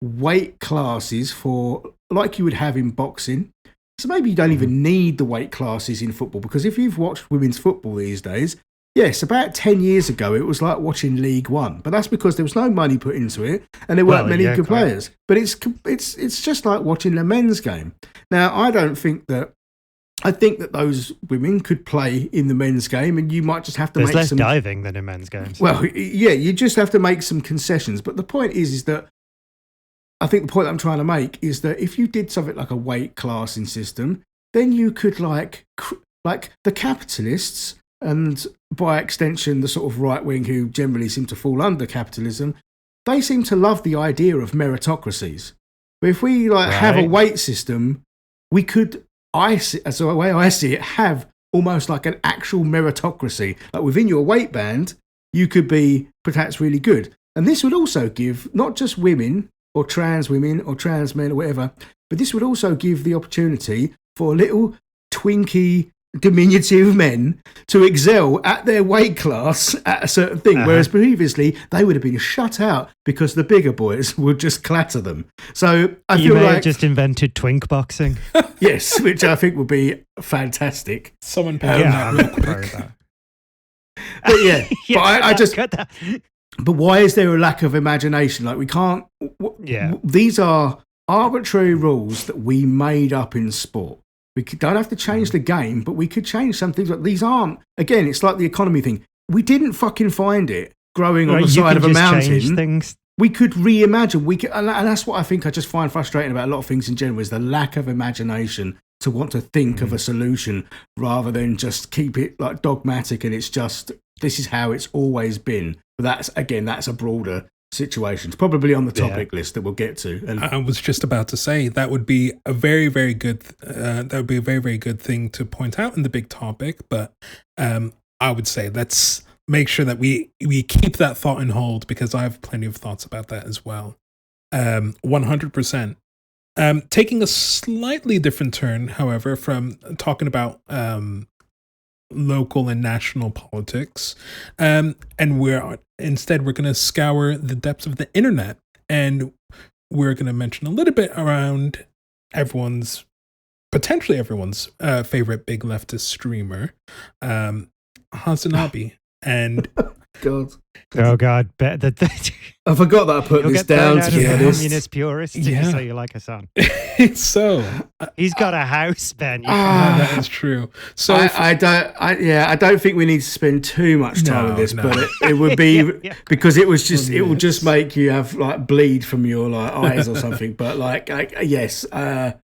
weight classes for like you would have in boxing. So maybe you don't even need the weight classes in football, because if you've watched women's football these days, yes, about 10 years ago it was like watching League One, but that's because there was no money put into it and there weren't many good players. But it's just like watching the men's game. Now, I think that those women could play in the men's game, and you might just have to There's less diving than in men's games. Well, yeah, you just have to make some concessions. But the point is that I think the point that I'm trying to make is that if you did something like a weight classing system, then you could like the capitalists, and by extension the sort of right wing who generally seem to fall under capitalism, they seem to love the idea of meritocracies. But if we have a weight system, we could, as the way I see it, have almost like an actual meritocracy. Like within your weight band, you could be perhaps really good. And this would also give not just women or trans men or whatever, but this would also give the opportunity for little twinky, diminutive men to excel at their weight class at a certain thing, whereas previously they would have been shut out because the bigger boys would just clatter them. So I feel like have just invented twink boxing. Yes, which I think would be fantastic. Someone pay that real quick. But yeah, but I just. But why is there a lack of imagination? Like we can't. These are arbitrary rules that we made up in sport. We don't have to change the game, but we could change some things. But these aren't. Again, it's like the economy thing. We didn't fucking find it growing on the side of a mountain. Things. We could reimagine. We could, and that's what I think I just find frustrating about a lot of things in general, is the lack of imagination to want to think of a solution rather than just keep it like dogmatic and it's just, this is how it's always been. But that's a broader situation. It's probably on the topic list that we'll get to. And I was just about to say that would be a very, very good. That would be a very, very good thing to point out in the big topic. But I would say let's make sure that we keep that thought in hold, because I have plenty of thoughts about that as well. 100%. Taking a slightly different turn, however, from talking about local and national politics, and we're going to scour the depths of the internet, and we're going to mention a little bit around potentially everyone's favorite big leftist streamer, Hasanabi. And God. Oh God! I forgot that I put this down to be honest. Communist purist. Yeah. So you like Hassan? So he's got a house, Ben. That is true. So I don't think we need to spend too much time on this, but it would be because it was just it will just make you have like bleed from your like eyes or something. But like yes. I've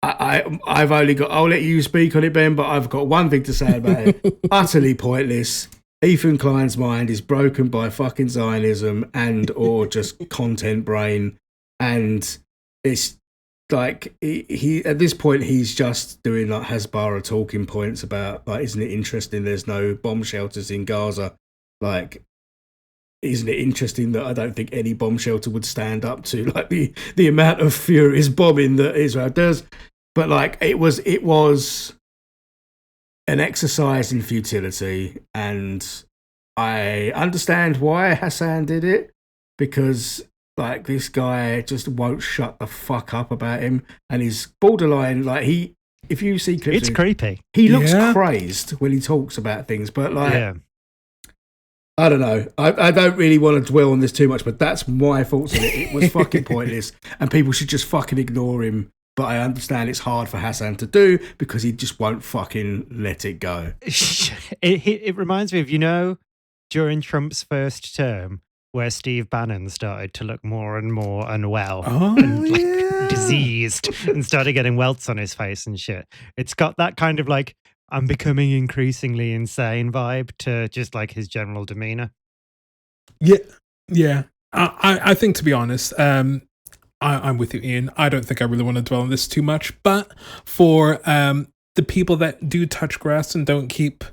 only got. I'll let you speak on it, Ben. But I've got one thing to say about it. Utterly pointless. Ethan Klein's mind is broken by fucking Zionism and or just content brain, and it's like he at this point he's just doing like Hasbara talking points about like, isn't it interesting? There's no bomb shelters in Gaza. Like, isn't it interesting that I don't think any bomb shelter would stand up to like the amount of furious bombing that Israel does? But like it was an exercise in futility, and I understand why Hassan did it, because like this guy just won't shut the fuck up about him, and he's borderline like if you see clips, it's creepy. He looks crazed when he talks about things, but like I don't know. I don't really want to dwell on this too much, but that's my thoughts on it. It was fucking pointless, and people should just fucking ignore him. But I understand it's hard for Hassan to do because he just won't fucking let it go. It reminds me of, during Trump's first term, where Steve Bannon started to look more and more unwell and diseased and started getting welts on his face and shit. It's got that kind of like, I'm becoming increasingly insane vibe to just like his general demeanor. Yeah. I think, to be honest, I'm with you, Ian. I don't think I really want to dwell on this too much, but for the people that do touch grass and don't keep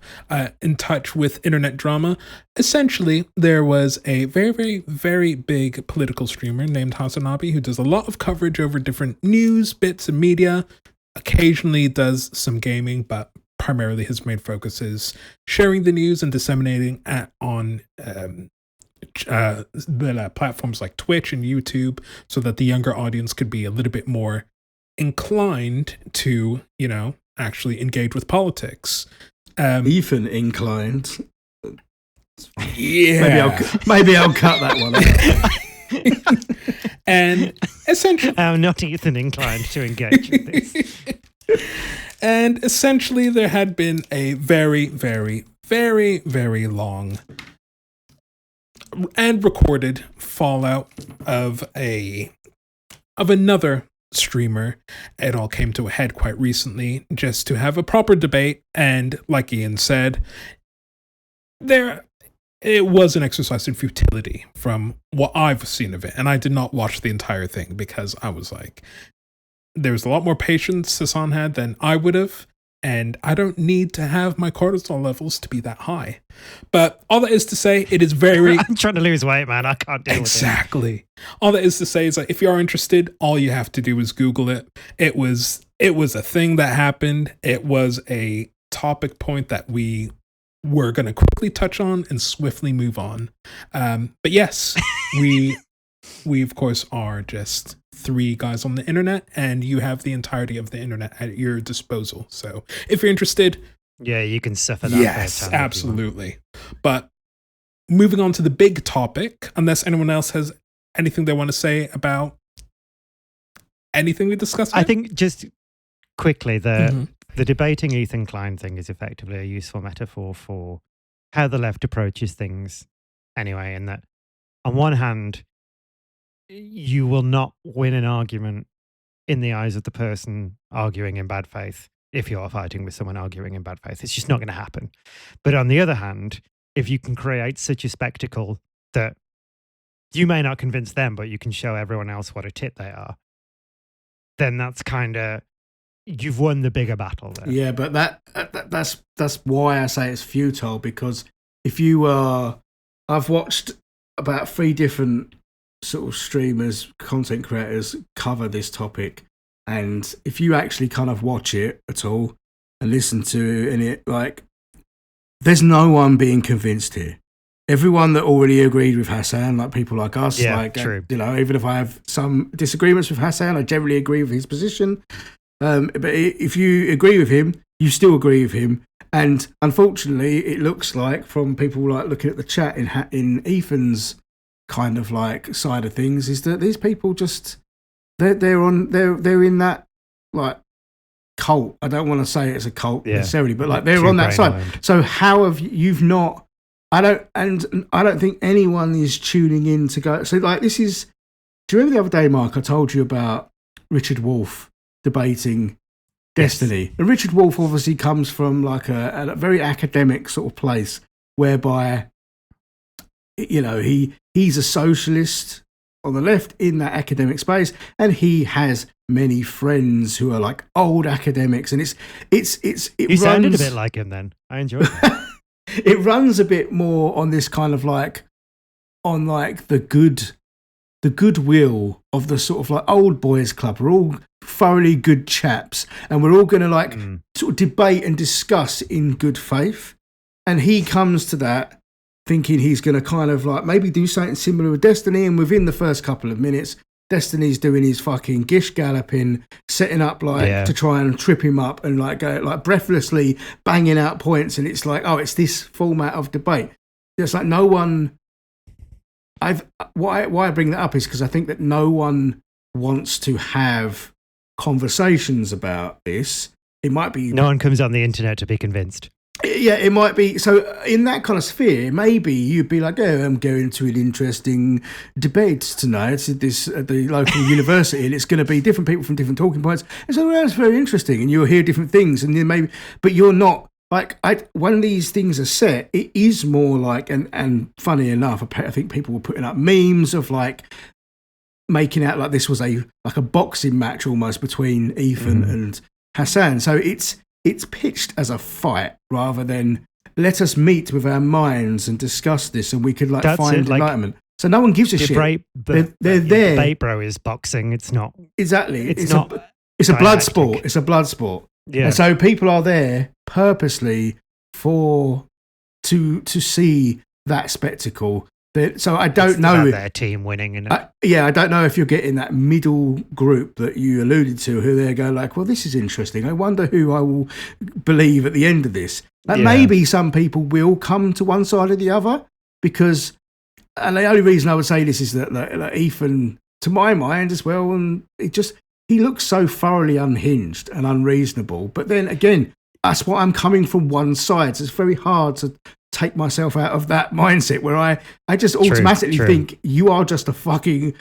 in touch with internet drama, essentially there was a very, very, very big political streamer named Hasanabi who does a lot of coverage over different news, bits and media, occasionally does some gaming, but primarily his main focus is sharing the news and disseminating on platforms like Twitch and YouTube, so that the younger audience could be a little bit more inclined to, actually engage with politics. Ethan inclined. Yeah. Maybe I'll cut that one out. And essentially, I'm not Ethan inclined to engage with this. And essentially, there had been a very, very, very, very long and recorded fallout of another streamer. It all came to a head quite recently, just to have a proper debate. And like Ian said, it was an exercise in futility from what I've seen of it. And I did not watch the entire thing because I was like, there was a lot more patience Hassan had than I would have. And I don't need to have my cortisol levels to be that high. But all that is to say, it is very... I'm trying to lose weight, man. I can't deal with it. Exactly. All that is to say is that if you are interested, all you have to do is Google it. It was a thing that happened. It was a topic point that we were going to quickly touch on and swiftly move on. But yes, we of course are just 3 guys on the internet, and you have the entirety of the internet at your disposal. So if you're interested, you can suffer that. Yes, absolutely. But moving on to the big topic, unless anyone else has anything they want to say about anything we discussed. I think just quickly, the debating Ethan Klein thing is effectively a useful metaphor for how the left approaches things anyway, in that on one hand, you will not win an argument in the eyes of the person arguing in bad faith if you're fighting with someone arguing in bad faith. It's just not going to happen. But on the other hand, if you can create such a spectacle that you may not convince them, but you can show everyone else what a tit they are, then that's kind of, you've won the bigger battle there. Yeah, but that's why I say it's futile, because if you are, I've watched about 3 different sort of streamers, content creators cover this topic, and if you actually kind of watch it at all and listen to it, like, there's no one being convinced here. Everyone that already agreed with Hassan, like people like us, true. Even if I have some disagreements with Hassan, I generally agree with his position. But if you agree with him, you still agree with him. And unfortunately, it looks like from people like looking at the chat in Ethan's kind of like side of things, is that these people just they're in that like cult. I don't want to say it's a cult necessarily, but like they're on that side. So how have you've not? I don't think anyone is tuning in to go. So like this is. Do you remember the other day, Mark? I told you about Richard Wolff debating Destiny. Yes. And Richard Wolff obviously comes from like a very academic sort of place, whereby he's a socialist on the left in that academic space, and he has many friends who are like old academics, and You sounded a bit like him then. I enjoyed that. It runs a bit more on this kind of like on like the goodwill of the sort of like old boys club. We're all thoroughly good chaps, and we're all going to like sort of debate and discuss in good faith. And he comes to that thinking he's going to kind of like maybe do something similar with Destiny, and within the first couple of minutes, Destiny's doing his fucking gish galloping, setting up like to try and trip him up, and like go like breathlessly banging out points, and it's like, oh, it's this format of debate. It's like no one. Why I bring that up is because I think that no one wants to have conversations about this. It might be no one comes on the internet to be convinced. Yeah, it might be. So in that kind of sphere, maybe you'd be like, oh, I'm going to an interesting debate tonight at the local university, and it's going to be different people from different talking points. And so that's very interesting, and you'll hear different things, and then maybe, but you're not. Like, when these things are set, it is more like, and funny enough, I think people were putting up memes of like making out like this was a boxing match almost between Ethan and Hassan. So it's pitched as a fight rather than let us meet with our minds and discuss this, and we could like find enlightenment. So no one gives a shit. They're there. Debate, bro, is boxing. It's not exactly. It's not. It's a blood sport. It's a blood sport. Yeah. And so people are there purposely to see that spectacle. So I don't know their team winning. I don't know if you're getting that middle group that you alluded to, who they go like, well, this is interesting. I wonder who I will believe at the end of this. Like maybe some people will come to one side or the other, because, and the only reason I would say this is that Ethan, to my mind as well, and he looks so thoroughly unhinged and unreasonable. But then again, that's why I'm coming from one side. So it's very hard to take myself out of that mindset where I just automatically think you are just a fucking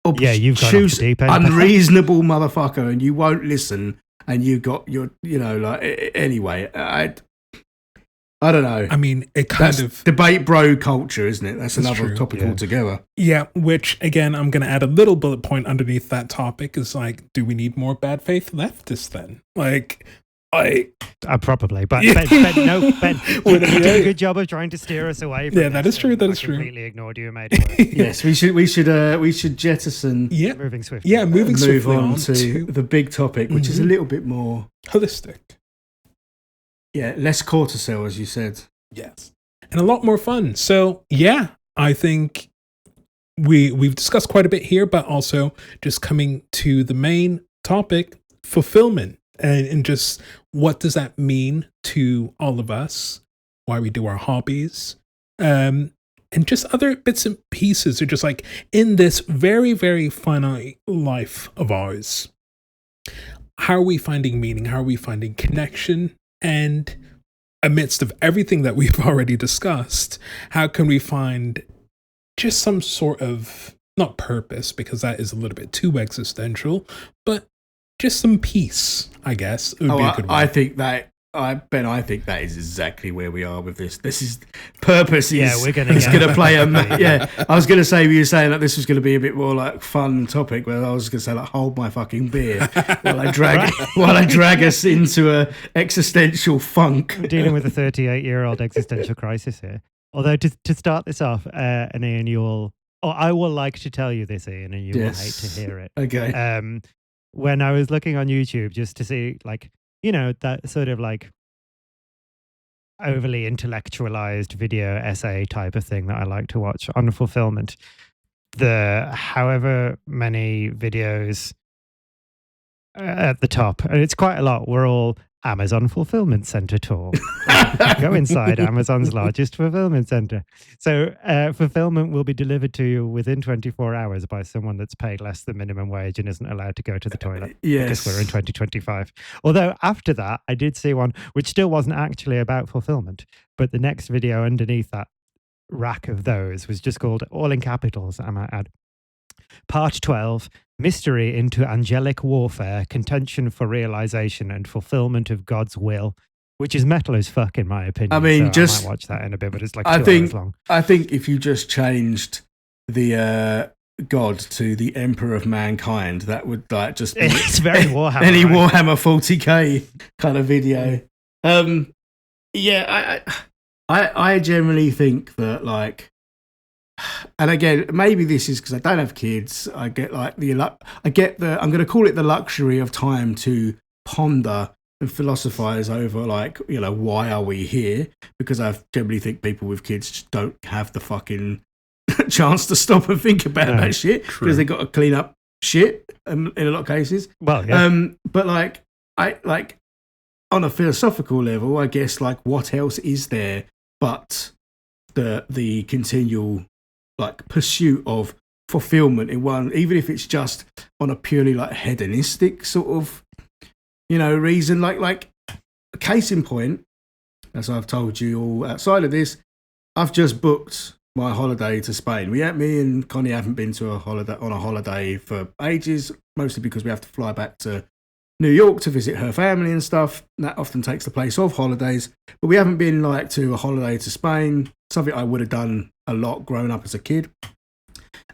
obtuse, unreasonable motherfucker, and you won't listen, and you got your, anyway, I don't know. I mean, that's debate bro culture, isn't it? That's another topic altogether. Yeah, which again, I'm going to add a little bullet point underneath that topic is like, do we need more bad faith leftists then? Like, probably, but Ben, you did a good job of trying to steer us away from that is true. That is true. Completely ignored you, mate. Yes, we should jettison. Yeah, moving swiftly. Yeah, move on to the big topic, which is a little bit more holistic. Yeah, less cortisol, as you said. Yes, and a lot more fun. So yeah, I think we've discussed quite a bit here, but also just coming to the main topic, fulfillment. And just what does that mean to all of us? Why we do our hobbies, and just other bits and pieces are just like in this very, very finite life of ours. How are we finding meaning? How are we finding connection? And amidst of everything that we've already discussed, how can we find just some sort of, not purpose, because that is a little bit too existential, but just some peace, I guess. It would be a good one. I think that is exactly where we are with this. This is purpose. We're going to play a. I was going to say, you were saying that this was going to be a bit more like fun topic, where I was going to say like, hold my fucking beer while I drag us into a existential funk. We're dealing with a 38-year-old existential crisis here. Although to start this off, and Ian, I will like to tell you this, Ian, and you will hate to hear it. Okay. When I was looking on YouTube just to see, like, that sort of like overly intellectualized video essay type of thing that I like to watch on fulfillment, the however many videos at the top, and it's quite a lot, were all Amazon Fulfillment Center tour. Go inside Amazon's largest fulfillment center. So fulfillment will be delivered to you within 24 hours by someone that's paid less than minimum wage and isn't allowed to go to the toilet. Yes. Because we're in 2025. Although after that, I did see one which still wasn't actually about fulfillment, but the next video underneath that rack of those was just called, all in capitals, I might add, Part 12, Mystery into Angelic Warfare, Contention for Realization and Fulfillment of God's Will, which is metal as fuck in my opinion. I mean, so I might watch that in a bit, but it's like 2 hours long. I think if you just changed the God to the Emperor of Mankind, that would like just be it's very Warhammer. Any right? Warhammer 40k kind of video. Yeah, I generally think that, like, and again, maybe this is because I don't have kids. I get like I'm going to call it the luxury of time to ponder and philosophize over, like, why are we here? Because I generally think people with kids just don't have the fucking chance to stop and think about that shit, because they got to clean up shit in a lot of cases. Well, yeah. But like, on a philosophical level, I guess, like, what else is there but the continual, like, pursuit of fulfillment in one, even if it's just on a purely like hedonistic sort of, reason. Like a case in point, as I've told you all outside of this, I've just booked my holiday to Spain. Me and Connie haven't been to a holiday for ages, mostly because we have to fly back to New York to visit her family and stuff. That often takes the place of holidays. But we haven't been, like, to a holiday to Spain, something I would have done a lot growing up as a kid.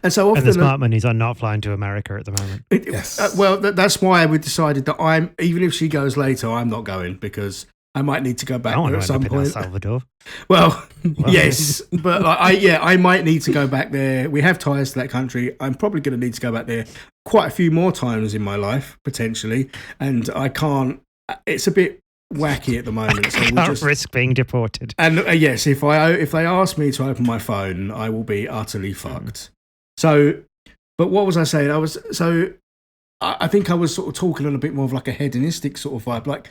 And so often, and the smart money's on not flying to America at the moment. Yes. Well, that's why we decided that even if she goes later, I'm not going, because I might need to go back there at some point. El Salvador. Well, yes, but I might need to go back there. We have ties to that country. I'm probably going to need to go back there quite a few more times in my life, potentially, and I can't. It's a bit wacky at the moment, so we'll just risk being deported. And yes, if they ask me to open my phone, I will be utterly fucked. So, but what was I saying? I think I was sort of talking on a bit more of like a hedonistic sort of vibe. Like,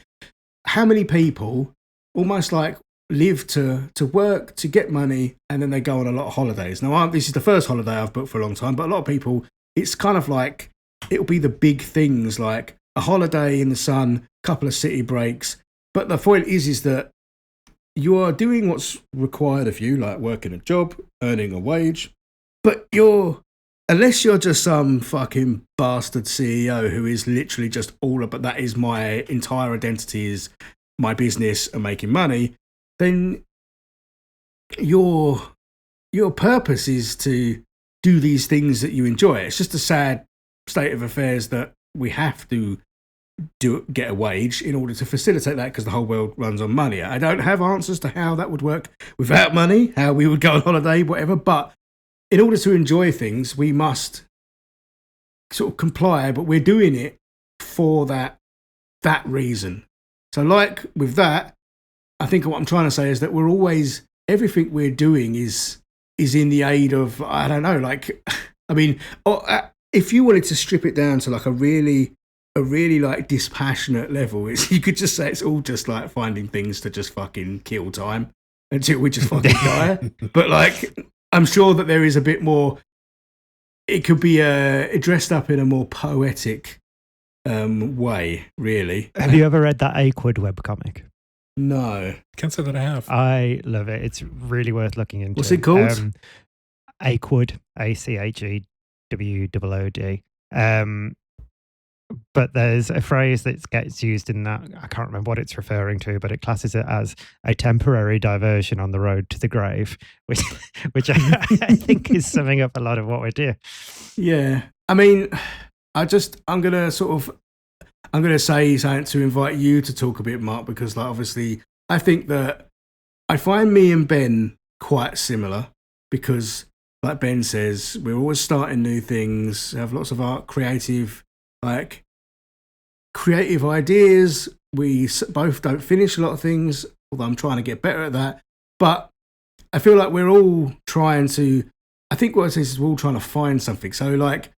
how many people almost like live to work, to get money, and then they go on a lot of holidays. Now, this is the first holiday I've booked for a long time, but a lot of people, it's kind of like, it'll be the big things, like a holiday in the sun, couple of city breaks. But the point is that you are doing what's required of you, like working a job, earning a wage, but unless you're just some fucking bastard CEO who is literally just but that is my entire identity, is my business and making money, then your purpose is to do these things that you enjoy. It's just a sad state of affairs that we have to get a wage in order to facilitate that, because the whole world runs on money. I don't have answers to how that would work without money, how we would go on holiday, whatever, but in order to enjoy things, we must sort of comply, but we're doing it for that reason. So, like with that, I think what I'm trying to say is that we're always, everything we're doing is in the aid of, I don't know, like, I mean, if you wanted to strip it down to like a really like dispassionate level, you could just say it's all just like finding things to just fucking kill time until we just fucking die. But like, I'm sure that there is a bit more, it could be dressed up in a more poetic way, really. Have you ever read that Aquid webcomic? No. Can't say that I have. I love it. It's really worth looking into. What's it called? Aquid, ACHEWOOD. But there's a phrase that gets used in that, I can't remember what it's referring to, but it classes it as a temporary diversion on the road to the grave, which I think is summing up a lot of what we do. Yeah. I mean, I'm going to say something to invite you to talk a bit, Mark, because like, obviously I think that I find me and Ben quite similar because, like Ben says, we're always starting new things, have lots of creative ideas. We both don't finish a lot of things, although I'm trying to get better at that. But I feel like we're all trying to, I think what it is we're all trying to find something. So like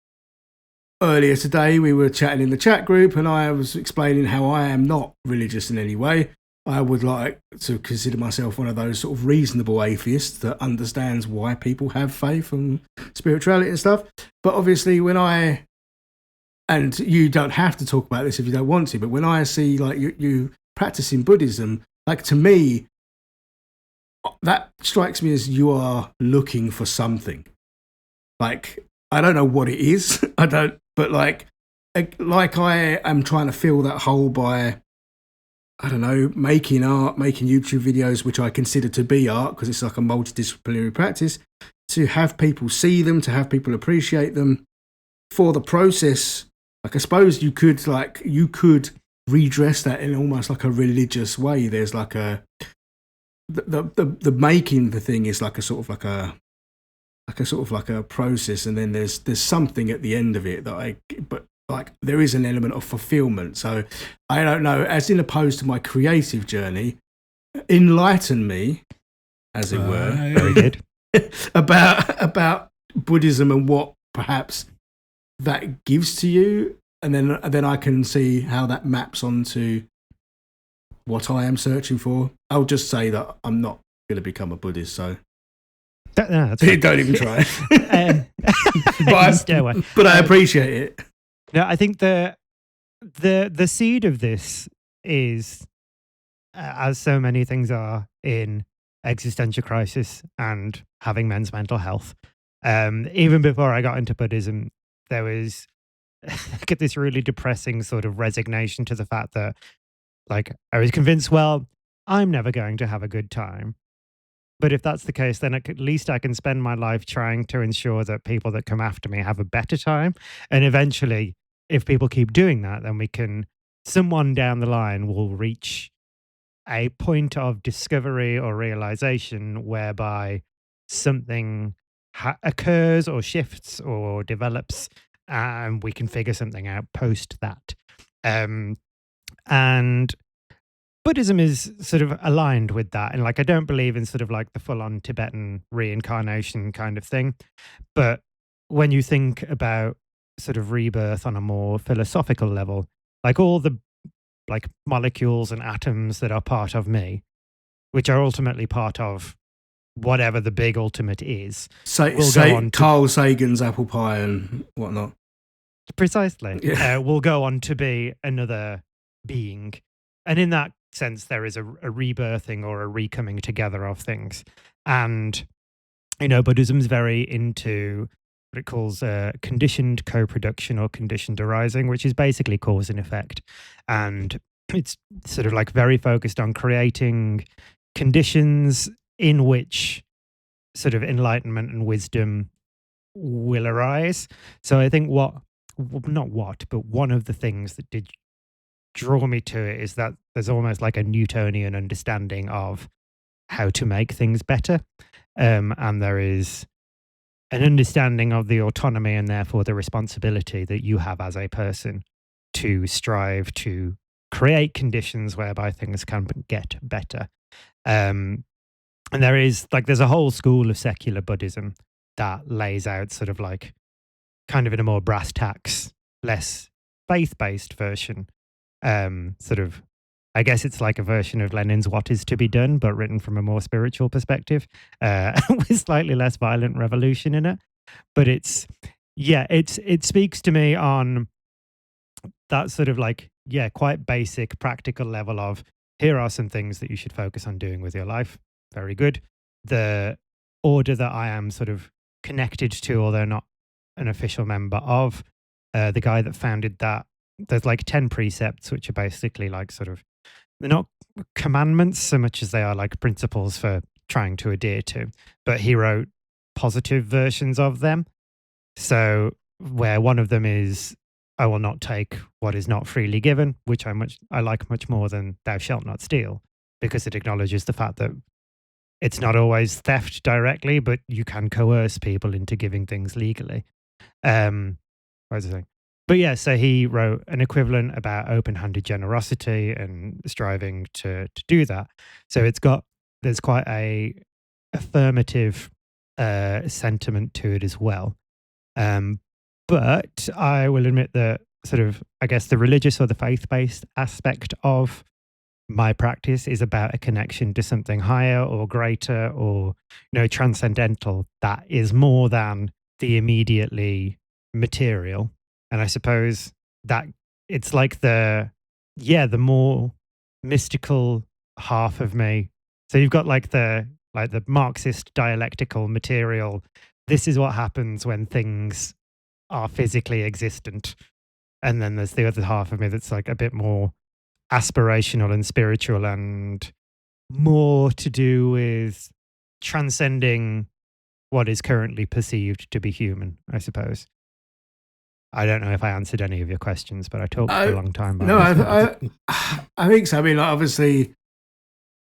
earlier today, we were chatting in the chat group and I was explaining how I am not religious in any way. I would like to consider myself one of those sort of reasonable atheists that understands why people have faith and spirituality and stuff. But obviously and you don't have to talk about this if you don't want to, but when I see like you practicing Buddhism, like to me, that strikes me as you are looking for something. Like, I don't know what it is. But like I am trying to fill that hole by, I don't know, making art, making YouTube videos, which I consider to be art because it's like a multidisciplinary practice, to have people see them, to have people appreciate them for the process. Like, I suppose you could redress that in almost like a religious way. There's like the making the thing is like a sort of like a process, and then there's something at the end of it but there is an element of fulfillment. So I don't know, as in opposed to my creative journey, enlighten me, as it were, very good, about Buddhism and what perhaps that gives to you, and then I can see how that maps onto what I am searching for. I'll just say that I'm not going to become a Buddhist, so no, don't even try. But I appreciate it. No, I think the seed of this is, as so many things are in existential crisis and having men's mental health. Even before I got into Buddhism, there was get this really depressing sort of resignation to the fact that, like, I was convinced, well, I'm never going to have a good time. But if that's the case, then at least I can spend my life trying to ensure that people that come after me have a better time. And eventually, if people keep doing that, then someone down the line will reach a point of discovery or realization whereby something occurs or shifts or develops, and we can figure something out post that. And Buddhism is sort of aligned with that. And like, I don't believe in sort of like the full-on Tibetan reincarnation kind of thing. But when you think about sort of rebirth on a more philosophical level, like all the like molecules and atoms that are part of me, which are ultimately part of whatever the big ultimate is. Carl Sagan's apple pie and whatnot. Precisely. Yeah. Will go on to be another being. And in that sense, there is a rebirthing or a recoming together of things. And, you know, Buddhism's very into what it calls conditioned co-production or conditioned arising, which is basically cause and effect. And it's sort of like very focused on creating conditions in which sort of enlightenment and wisdom will arise. So I think one of the things that did draw me to it is that there's almost like a Newtonian understanding of how to make things better. And there is an understanding of the autonomy and therefore the responsibility that you have as a person to strive to create conditions whereby things can get better. And there's a whole school of secular Buddhism that lays out sort of like kind of in a more brass tacks, less faith-based version. Sort of, I guess it's like a version of Lenin's What Is to Be Done, but written from a more spiritual perspective, with slightly less violent revolution in it. But it speaks to me on that sort of like, quite basic practical level of, here are some things that you should focus on doing with your life. Very good. The order that I am sort of connected to, although not an official member of, the guy that founded that, there's like 10 precepts, which are basically like sort of, they're not commandments so much as they are like principles for trying to adhere to. But he wrote positive versions of them. So where one of them is, I will not take what is not freely given, which I like much more than thou shalt not steal, because it acknowledges the fact that it's not always theft directly, but you can coerce people into giving things legally. What was I saying? But yeah, so he wrote an equivalent about open-handed generosity and striving to do that. So there's quite a affirmative sentiment to it as well. But I will admit that sort of, I guess, the religious or the faith-based aspect of my practice is about a connection to something higher or greater or, transcendental that is more than the immediately material. And I suppose that it's like the more mystical half of me. So you've got like the Marxist dialectical material. This is what happens when things are physically existent. And then there's the other half of me that's like a bit more aspirational and spiritual and more to do with transcending what is currently perceived to be human, I suppose. I don't know if I answered any of your questions, but I talked for a long time. No, I think so. I mean, like, obviously,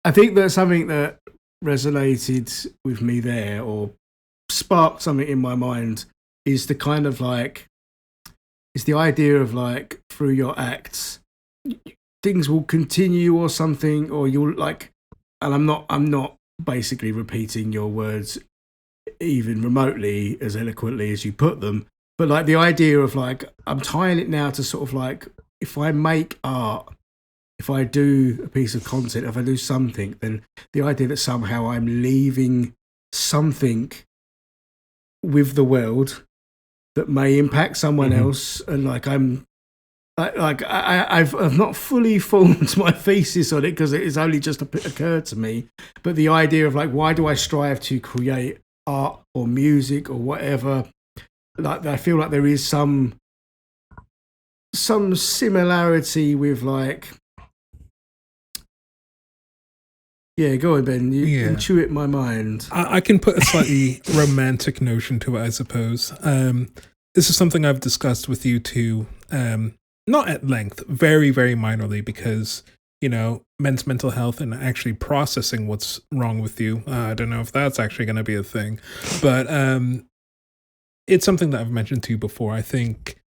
I think that's something that resonated with me there or sparked something in my mind is the kind of like, it's the idea of like through your acts, things will continue or something, or you'll like, and I'm not basically repeating your words even remotely as eloquently as you put them. But like the idea of like, I'm tying it now to sort of like, if I make art, if I do a piece of content, if I do something, then the idea that somehow I'm leaving something with the world that may impact someone else, and like I've not fully formed my thesis on it because it has only just occurred to me. But the idea of like, why do I strive to create art or music or whatever? Like, I feel like there is some similarity with like, yeah, go on, Ben. You intuit my mind. I can put a slightly romantic notion to it, I suppose. This is something I've discussed with you too, not at length, very, very minorly, because, men's mental health and actually processing what's wrong with you. I don't know if that's actually going to be a thing, but it's something that I've mentioned to you before. I think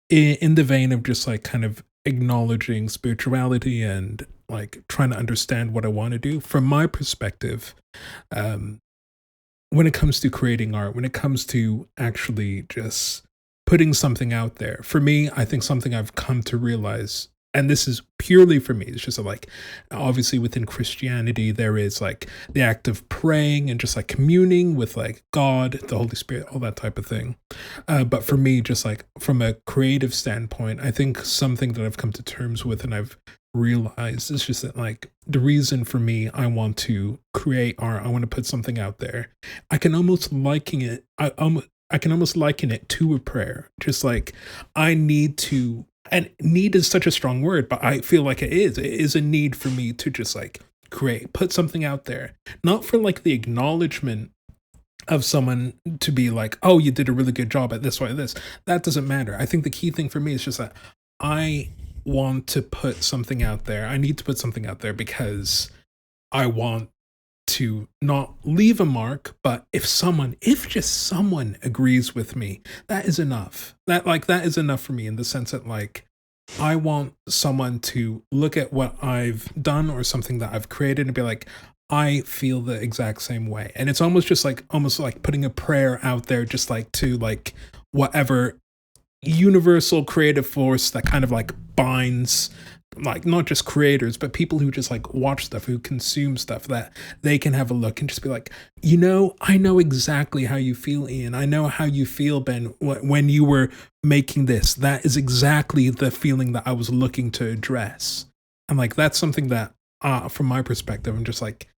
in the vein of just like kind of acknowledging spirituality and like trying to understand what I want to do, from my perspective, when it comes to creating art, when it comes to actually just putting something out there, for me, I think something I've come to realize, and this is purely for me, it's just like, obviously within Christianity, there is like the act of praying and just like communing with like God, the Holy Spirit, all that type of thing. But for me, just like from a creative standpoint, I think something that I've come to terms with and I've realized is just that like the reason for me, I want to create art, I want to put something out there. I can almost liken it. I can almost liken it to a prayer. Just like I need to. And need is such a strong word, but I feel like it is a need for me to just like put something out there, not for like the acknowledgement of someone to be like, oh, you did a really good job at this or this. That doesn't matter. I think the key thing for me is just that I want to put something out there. I need to put something out there because I want to not leave a mark, but if just someone agrees with me, that is enough. That is enough for me, in the sense that like I want someone to look at what I've done or something that I've created and be like, I feel the exact same way. And it's almost like putting a prayer out there, just like to like whatever universal creative force that kind of like binds like not just creators, but people who just like watch stuff, who consume stuff, that they can have a look and just be like, I know exactly how you feel, Ian. I know how you feel, Ben, when you were making this. That is exactly the feeling that I was looking to address. And like, that's something that, from my perspective, I'm just like,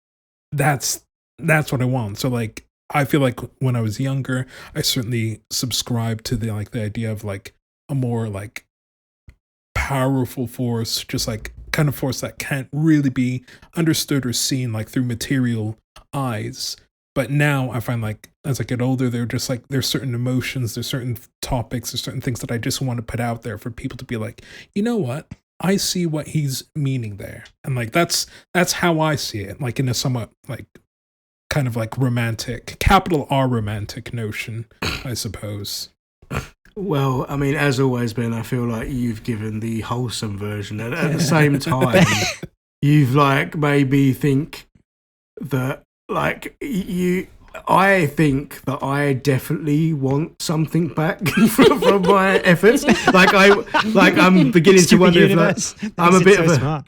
that's what I want. So like, I feel like when I was younger, I certainly subscribed to the idea of like a more like powerful force, just like kind of force that can't really be understood or seen like through material eyes. But now I find like as I get older, there's certain emotions, there's certain topics, there's certain things that I just want to put out there for people to be like, you know what? I see what he's meaning there. And like that's how I see it, like in a somewhat like kind of like romantic, capital R romantic notion, I suppose. Well, I mean, as always, Ben, I feel like you've given the wholesome version. And at the same time, you've like made me think that like I think that I definitely want something back from my efforts. I'm beginning to wonder if like, I'm a bit of a smart.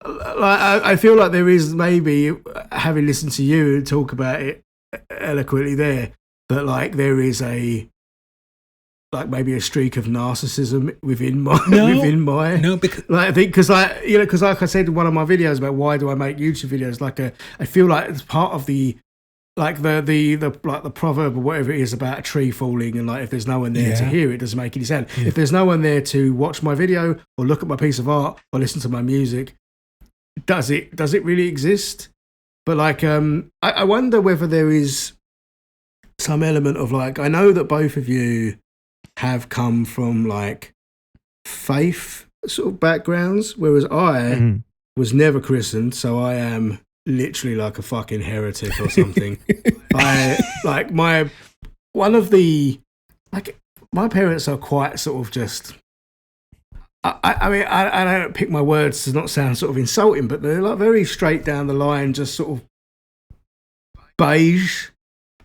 Like I feel like there is maybe, having listened to you talk about it eloquently there, that like there is a like maybe a streak of narcissism within my because like I think because like I said in one of my videos about why do I make YouTube videos, like I feel like it's part of the like the like the proverb or whatever it is about a tree falling, and like if there's no one there to hear it, doesn't make any sense. If there's no one there to watch my video or look at my piece of art or listen to my music, does it really exist? But like I wonder whether there is some element of like, I know that both of you have come from like faith sort of backgrounds, whereas I was never christened, so I am literally like a fucking heretic or something. My parents are quite sort of just, I mean, I don't pick my words to not sound sort of insulting, but they're like very straight down the line, just sort of beige,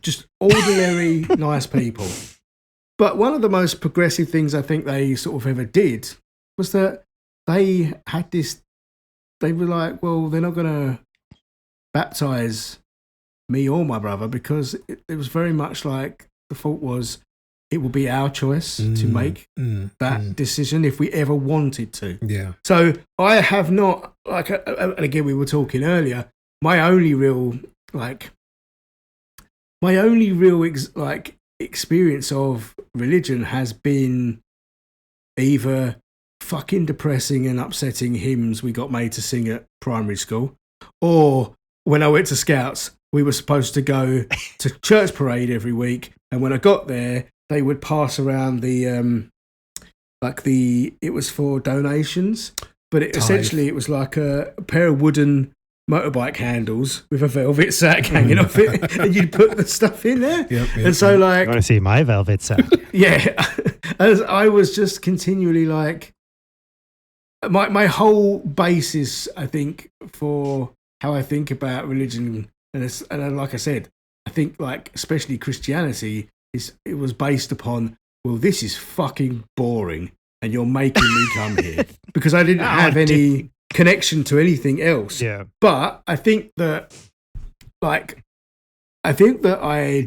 just ordinary nice people. But one of the most progressive things I think they sort of ever did was that they had this, they were like, well, they're not going to baptize me or my brother, because it was very much like the thought was it will be our choice to make that decision if we ever wanted to. Yeah. So I have not, like, and again, we were talking earlier, my only real experience of religion has been either fucking depressing and upsetting hymns we got made to sing at primary school, or when I went to Scouts, we were supposed to go to church parade every week, and when I got there, they would pass around it was for donations, but essentially it was like a pair of wooden motorbike handles with a velvet sack hanging off it, and you'd put the stuff in there. And so like, you want to see my velvet sack? Yeah. As I was just continually like, my whole basis, I think, for how I think about religion, and like I said, I think like especially Christianity, it was based upon, well, this is fucking boring and you're making me come here, because I didn't have any connection to anything else. Yeah. But I think that I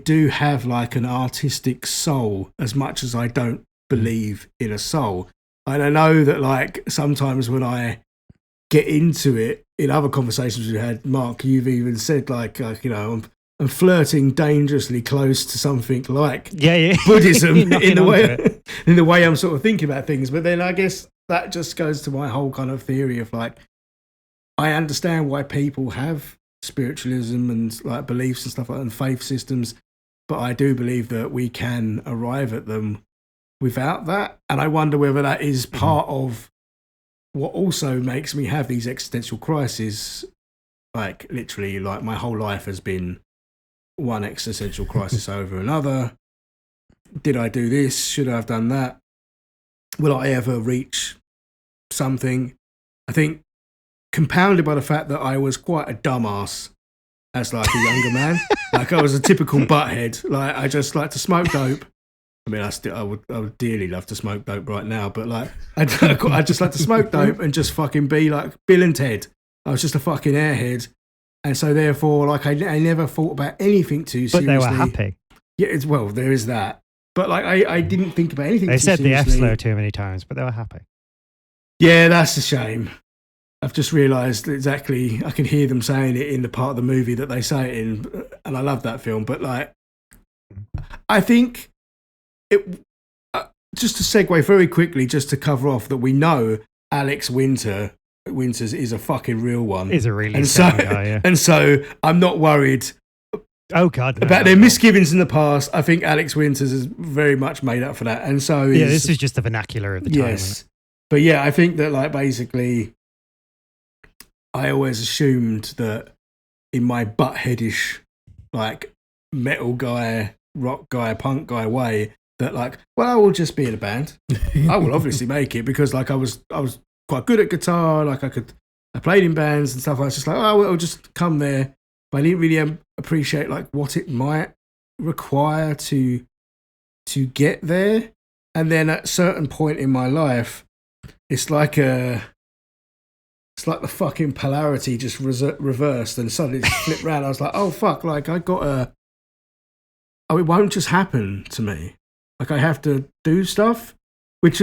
do have like an artistic soul, as much as I don't believe in a soul. And I know that like sometimes when I get into it, in other conversations we had, Mark, you've even said like you know, I'm flirting dangerously close to something like Buddhism in the way I'm sort of thinking about things. But then I guess that just goes to my whole kind of theory of like, I understand why people have spiritualism and like beliefs and stuff like that, and faith systems, but I do believe that we can arrive at them without that. And I wonder whether that is part of what also makes me have these existential crises. Like literally, like my whole life has been one existential crisis over another. Did I do this? Should I have done that? Will I ever reach something? I think compounded by the fact that I was quite a dumbass as like a younger man. Like I was a typical butthead. Like I just like to smoke dope. I mean, I would dearly love to smoke dope right now, but like I just like to smoke dope and just fucking be like Bill and Ted. I was just a fucking airhead, and so therefore, like I never thought about anything too seriously. But they were happy. Yeah, well, there is that. But like I didn't think about anything. They too said seriously. the F slur too many times, but they were happy. Yeah, that's a shame. I've just realised exactly. I can hear them saying it in the part of the movie that they say it in, and I love that film. But like, I think it. Just to segue very quickly, just to cover off that we know Alex Winters is a fucking real one. He's a really scary guy, yeah. And so I'm not worried. Oh God, no, about their misgivings in the past. I think Alex Winters is very much made up for that, and so this is just the vernacular of the time. Yes, but yeah, I think that like basically, I always assumed that in my buttheadish like metal guy, rock guy, punk guy way that like, well, I will just be in a band. I will obviously make it because like I was quite good at guitar. Like I played in bands and stuff. I was just like, oh, I'll just come there. But I didn't really appreciate like what it might require to get there. And then at a certain point in my life, it's like the fucking polarity just reversed and suddenly just flipped around. I was like, oh fuck, like it won't just happen to me. Like I have to do stuff, which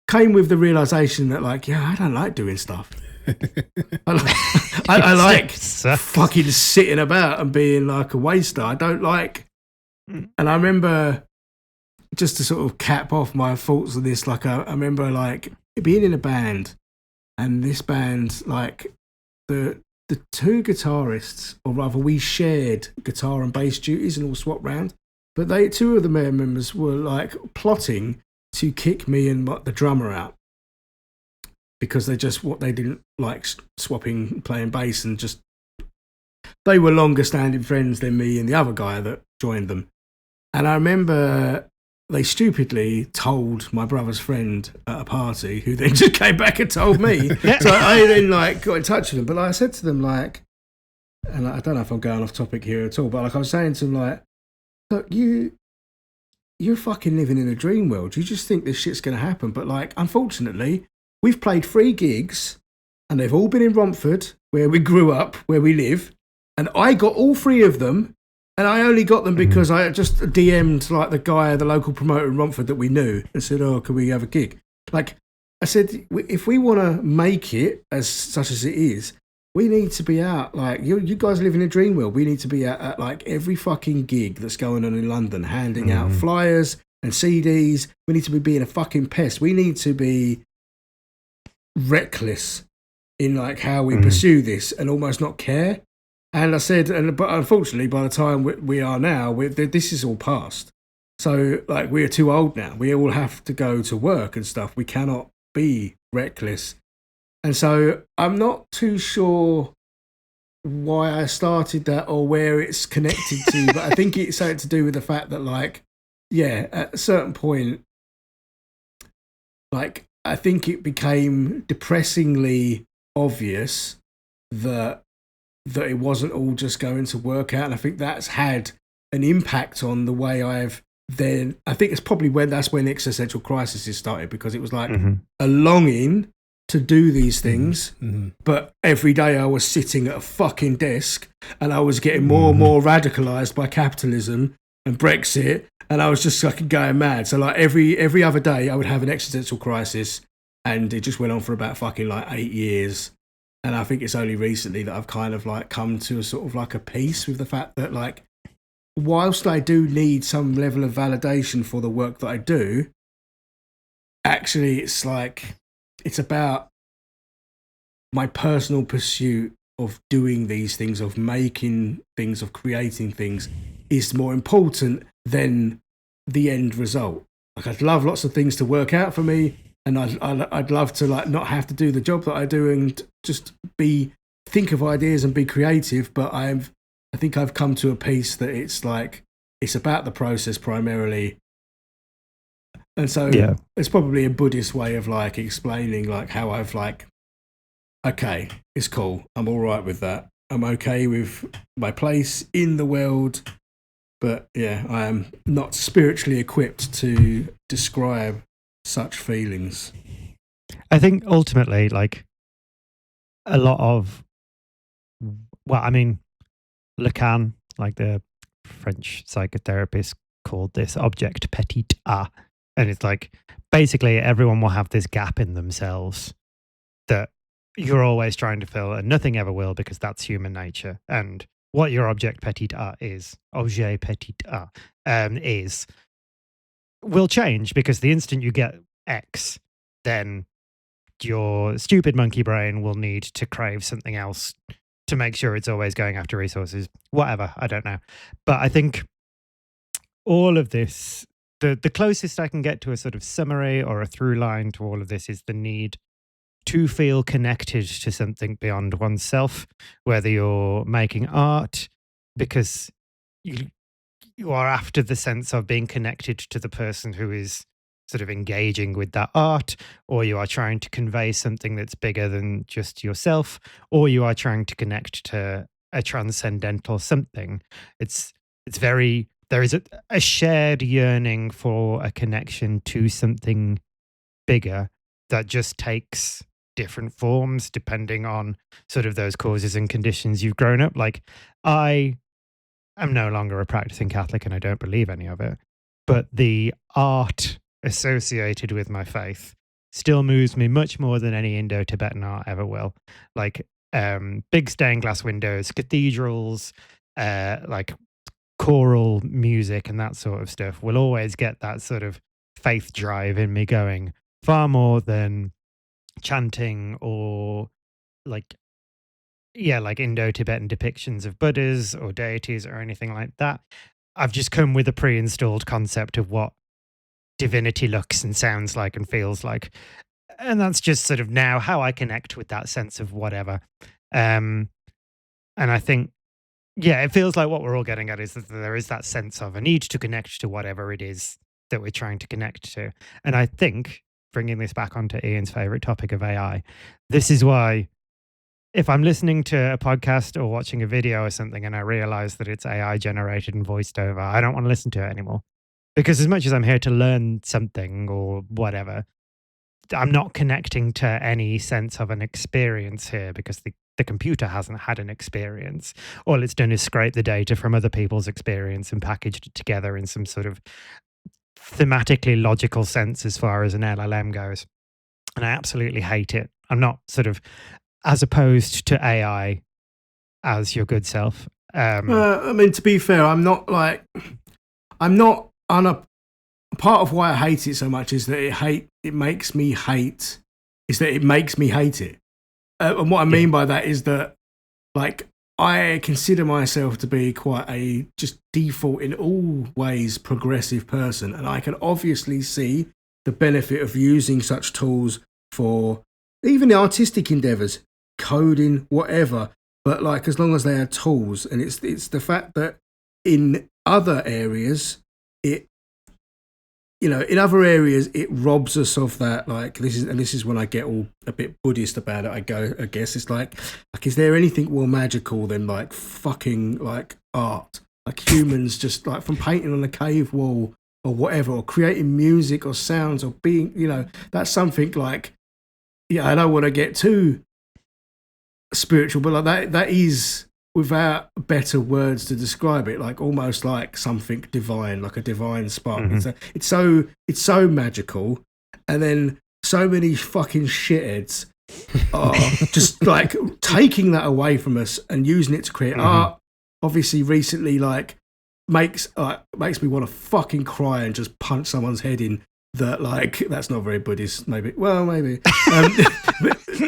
came with the realization that like, yeah, I don't like doing stuff. I like fucking sitting about and being like a waster. I don't like, and I remember just to sort of cap off my thoughts on this, like I remember like being in a band, and this band, like the two guitarists, or rather we shared guitar and bass duties and all swapped round, but two of the members were like plotting to kick me and the drummer out because they didn't like swapping playing bass, and just they were longer standing friends than me and the other guy that joined them. And I remember they stupidly told my brother's friend at a party, who then just came back and told me. So I then like got in touch with them. But like, I said to them like, and I don't know if I'm going off topic here at all, but like I was saying to them like, look, you're fucking living in a dream world. You just think this shit's going to happen. But like, unfortunately, we've played 3 gigs and they've all been in Romford, where we grew up, where we live. And I got all 3 of them. And I only got them because I just DM'd like the local promoter in Romford that we knew and said, oh, can we have a gig? Like I said, if we want to make it as such as it is, we need to be out. Like you guys live in a dream world. We need to be at like every fucking gig that's going on in London, handing out flyers and CDs. We need to be being a fucking pest. We need to be reckless in like how we pursue this and almost not care. And I said, but unfortunately, by the time we are now, this is all past. So, like, we are too old now. We all have to go to work and stuff. We cannot be reckless. And so, I'm not too sure why I started that or where it's connected to, but I think it's something to do with the fact that, like, yeah, at a certain point, like, I think it became depressingly obvious that it wasn't all just going to work out. And I think that's had an impact on the way I think it's probably that's when existential crisis started, because it was like a longing to do these things. But every day I was sitting at a fucking desk and I was getting more and more radicalized by capitalism and Brexit. And I was just fucking going mad. So like every other day I would have an existential crisis, and it just went on for about fucking like 8 years. And I think it's only recently that I've kind of like come to a sort of like a peace with the fact that like, whilst I do need some level of validation for the work that I do, actually it's like, it's about my personal pursuit of doing these things, of making things, of creating things, is more important than the end result. Like I'd love lots of things to work out for me, and I'd love to like not have to do the job that I do and just think of ideas and be creative. But I think I've come to a peace that it's like it's about the process primarily. And so it's probably a Buddhist way of like explaining like how I've like, okay, it's cool. I'm all right with that. I'm okay with my place in the world. But yeah, I am not spiritually equipped to describe such feelings. I think ultimately, like a lot of, well, I mean, Lacan, like the French psychotherapist, called this object petit a. And it's like, basically everyone will have this gap in themselves that you're always trying to fill, and nothing ever will, because that's human nature. And what your object petit a is, objet petit a, is, will change, because the instant you get X, then your stupid monkey brain will need to crave something else to make sure it's always going after resources. Whatever, I don't know. But I think all of this, the closest I can get to a sort of summary or a through line to all of this is the need to feel connected to something beyond oneself, whether you're making art, because you are after the sense of being connected to the person who is sort of engaging with that art, or you are trying to convey something that's bigger than just yourself, or you are trying to connect to a transcendental something. There is a shared yearning for a connection to something bigger that just takes different forms depending on sort of those causes and conditions you've grown up. Like, I am no longer a practicing Catholic and I don't believe any of it, but the art associated with my faith still moves me much more than any Indo-Tibetan art ever will. Like, big stained glass windows, cathedrals, like choral music and that sort of stuff will always get that sort of faith drive in me going, far more than chanting or like Indo-Tibetan depictions of Buddhas or deities or anything like that. I've just come with a pre-installed concept of what divinity looks and sounds like and feels like. And that's just sort of now how I connect with that sense of whatever. And I think, it feels like what we're all getting at is that there is that sense of a need to connect to whatever it is that we're trying to connect to. And I think, bringing this back onto Ian's favorite topic of AI, this is why if I'm listening to a podcast or watching a video or something and I realize that it's AI generated and voiced over, I don't want to listen to it anymore. Because as much as I'm here to learn something or whatever, I'm not connecting to any sense of an experience here because the computer hasn't had an experience. All it's done is scrape the data from other people's experience and packaged it together in some sort of thematically logical sense as far as an LLM goes. And I absolutely hate it. I'm not sort of as opposed to AI as your good self. I mean, to be fair, part of why I hate it so much is that it makes me hate it. And what I mean by that is that, like, I consider myself to be quite a just default in all ways progressive person, and I can obviously see the benefit of using such tools for even artistic endeavors, coding, whatever. But like, as long as they are tools, and it's the fact that in other areas it robs us of that. Like, this is when I get all a bit Buddhist about it. I guess it's like, is there anything more magical than like fucking like art? Like humans just like from painting on a cave wall or whatever, or creating music or sounds or being, that's something like, I don't want to get too spiritual, but like that is, without better words to describe it, like almost like something divine, like a divine spark. Mm-hmm. It's so magical, and then so many fucking shitheads are just like taking that away from us and using it to create art. Obviously, recently, like makes me want to fucking cry and just punch someone's head in. That, like, that's not very Buddhist, maybe. Well, maybe.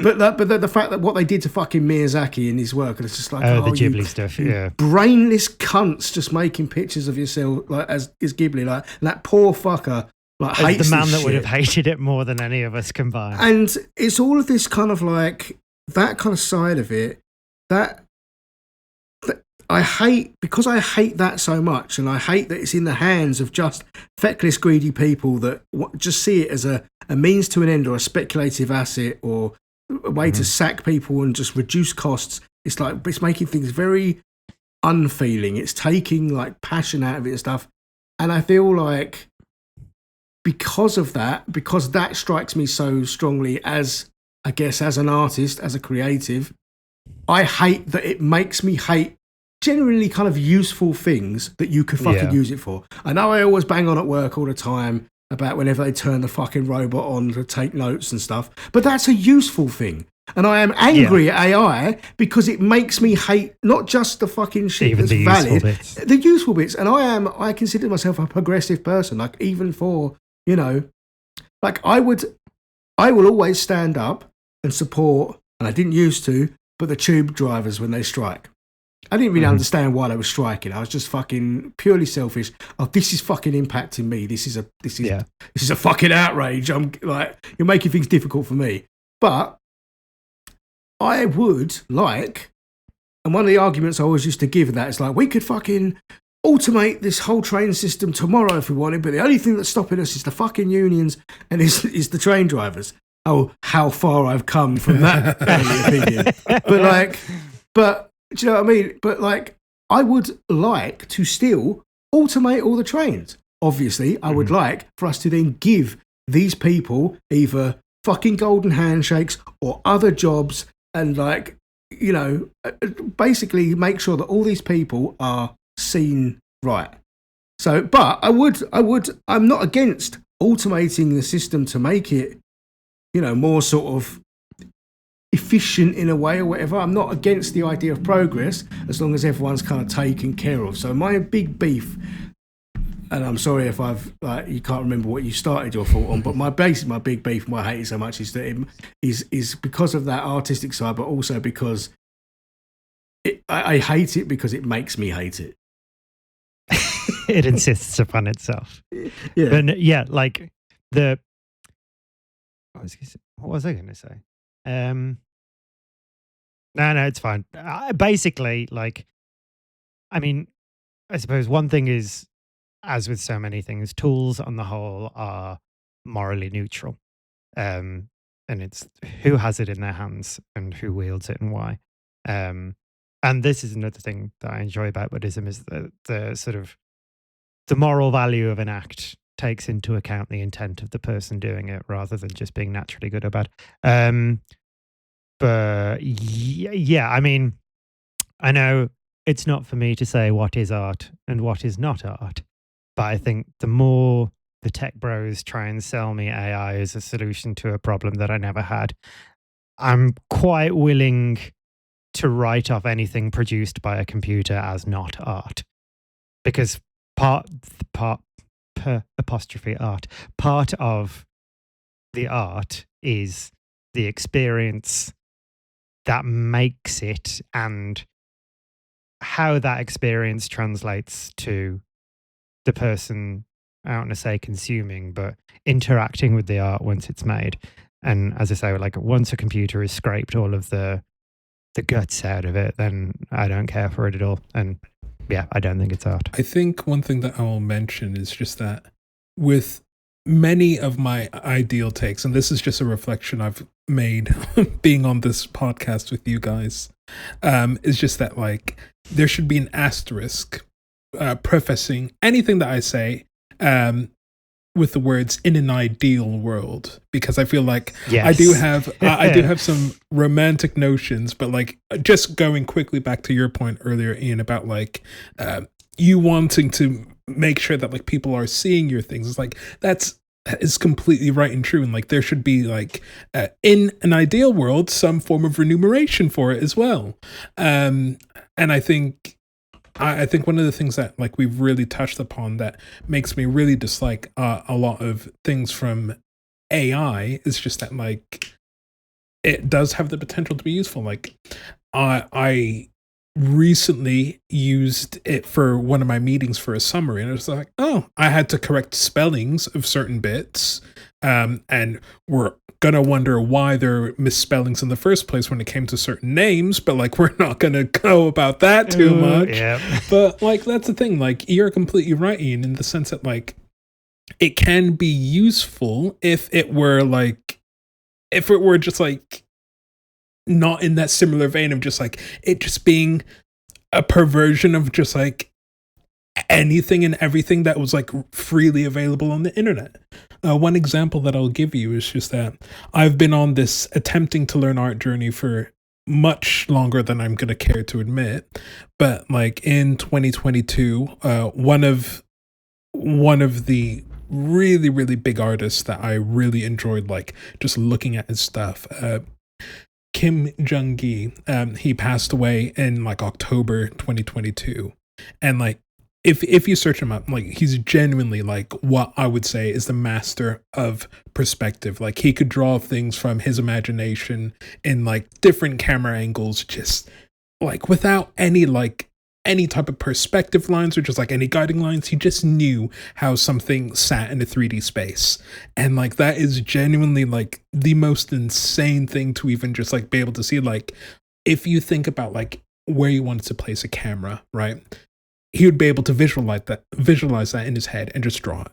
But the fact that what they did to fucking Miyazaki in his work, and it's just like, the Ghibli stuff, yeah. Brainless cunts just making pictures of yourself, like, as Ghibli, like, and that poor fucker, like, as hates the man this that shit. would have hated it more than any of us combined. And it's all of this kind of like, that kind of side of it, that I hate, because I hate that so much, and I hate that it's in the hands of just feckless, greedy people that just see it as a means to an end, or a speculative asset, or a way to sack people and just reduce costs. It's like, it's making things very unfeeling. It's taking like passion out of it and stuff. And I feel like because that strikes me so strongly as, I guess, as an artist, as a creative, I hate that it makes me hate generally kind of useful things that you could fucking use it for. I know I always bang on at work all the time about whenever they turn the fucking robot on to take notes and stuff, but that's a useful thing. And I am angry at AI because it makes me hate not just the fucking shit even that's the valid, useful bits. the useful bits. And I consider myself a progressive person, like even for, like I will always stand up and support, and I didn't used to, but the tube drivers when they strike. I didn't really understand why they were striking. I was just fucking purely selfish. Oh, this is fucking impacting me. This is a fucking outrage. I'm like, you're making things difficult for me. But I would like And one of the arguments I always used to give that is like, we could fucking automate this whole train system tomorrow if we wanted, but the only thing that's stopping us is the fucking unions and is the train drivers. Oh, how far I've come from that opinion. But do you know what I mean? But like, I would like to still automate all the trains. Obviously, I would like for us to then give these people either fucking golden handshakes or other jobs and like, you know, basically make sure that all these people are seen right. So, but I'm not against automating the system to make it, you know, more sort of efficient in a way or whatever. I'm not against the idea of progress as long as everyone's kind of taken care of. So my big beef, and I'm sorry if I've you can't remember what you started your thought on, but my big beef, why I hate it so much, is that is because of that artistic side, but also because I hate it because it makes me hate it. It insists upon itself. Yeah, but yeah, like what was I going to say? No, it's fine. Basically, like, I mean, I suppose one thing is, as with so many things, tools on the whole are morally neutral. And it's who has it in their hands and who wields it and why. And this is another thing that I enjoy about Buddhism, is the sort of the moral value of an act takes into account the intent of the person doing it rather than just being naturally good or bad. But yeah, I mean, I know it's not for me to say what is art and what is not art, but I think the more the tech bros try and sell me AI as a solution to a problem that I never had, I'm quite willing to write off anything produced by a computer as not art, because part of the art is the experience that makes it and how that experience translates to the person, I don't want to say consuming, but interacting with the art once it's made. And as I say, like, once a computer has scraped all of the guts out of it, then I don't care for it at all. And yeah, I don't think it's art. I think one thing that I will mention is just that with many of my ideal takes, and this is just a reflection I've made being on this podcast with you guys, is just that, like, there should be an asterisk prefacing anything that I say with the words "in an ideal world," because I feel like yes. I do have some romantic notions, but like, just going quickly back to your point earlier, Ian, about like you wanting to make sure that like people are seeing your things. It's like that is completely right and true, and like there should be like in an ideal world some form of remuneration for it as well. And I think one of the things that like we've really touched upon that makes me really dislike a lot of things from AI is just that like it does have the potential to be useful. Like I recently used it for one of my meetings for a summary, and it was like, oh, I had to correct spellings of certain bits, and we're gonna wonder why there are misspellings in the first place when it came to certain names, but like we're not gonna go about that too much. Yeah. But like that's the thing, like you're completely right, Ian, in the sense that like it can be useful if it were just like not in that similar vein of just like it just being a perversion of just like anything and everything that was like freely available on the internet. One example that I'll give you is just that I've been on this attempting to learn art journey for much longer than I'm going to care to admit. But like in 2022, one of the really, really big artists that I really enjoyed, like just looking at his stuff, Kim Jung-gi, he passed away in like October 2022. And like, if you search him up, like he's genuinely like what I would say is the master of perspective. Like he could draw things from his imagination in like different camera angles, just like without any type of perspective lines or just like any guiding lines. He just knew how something sat in a 3D space. And like that is genuinely like the most insane thing to even just like be able to see. Like if you think about like where you wanted to place a camera, right? He would be able to visualize that in his head and just draw it.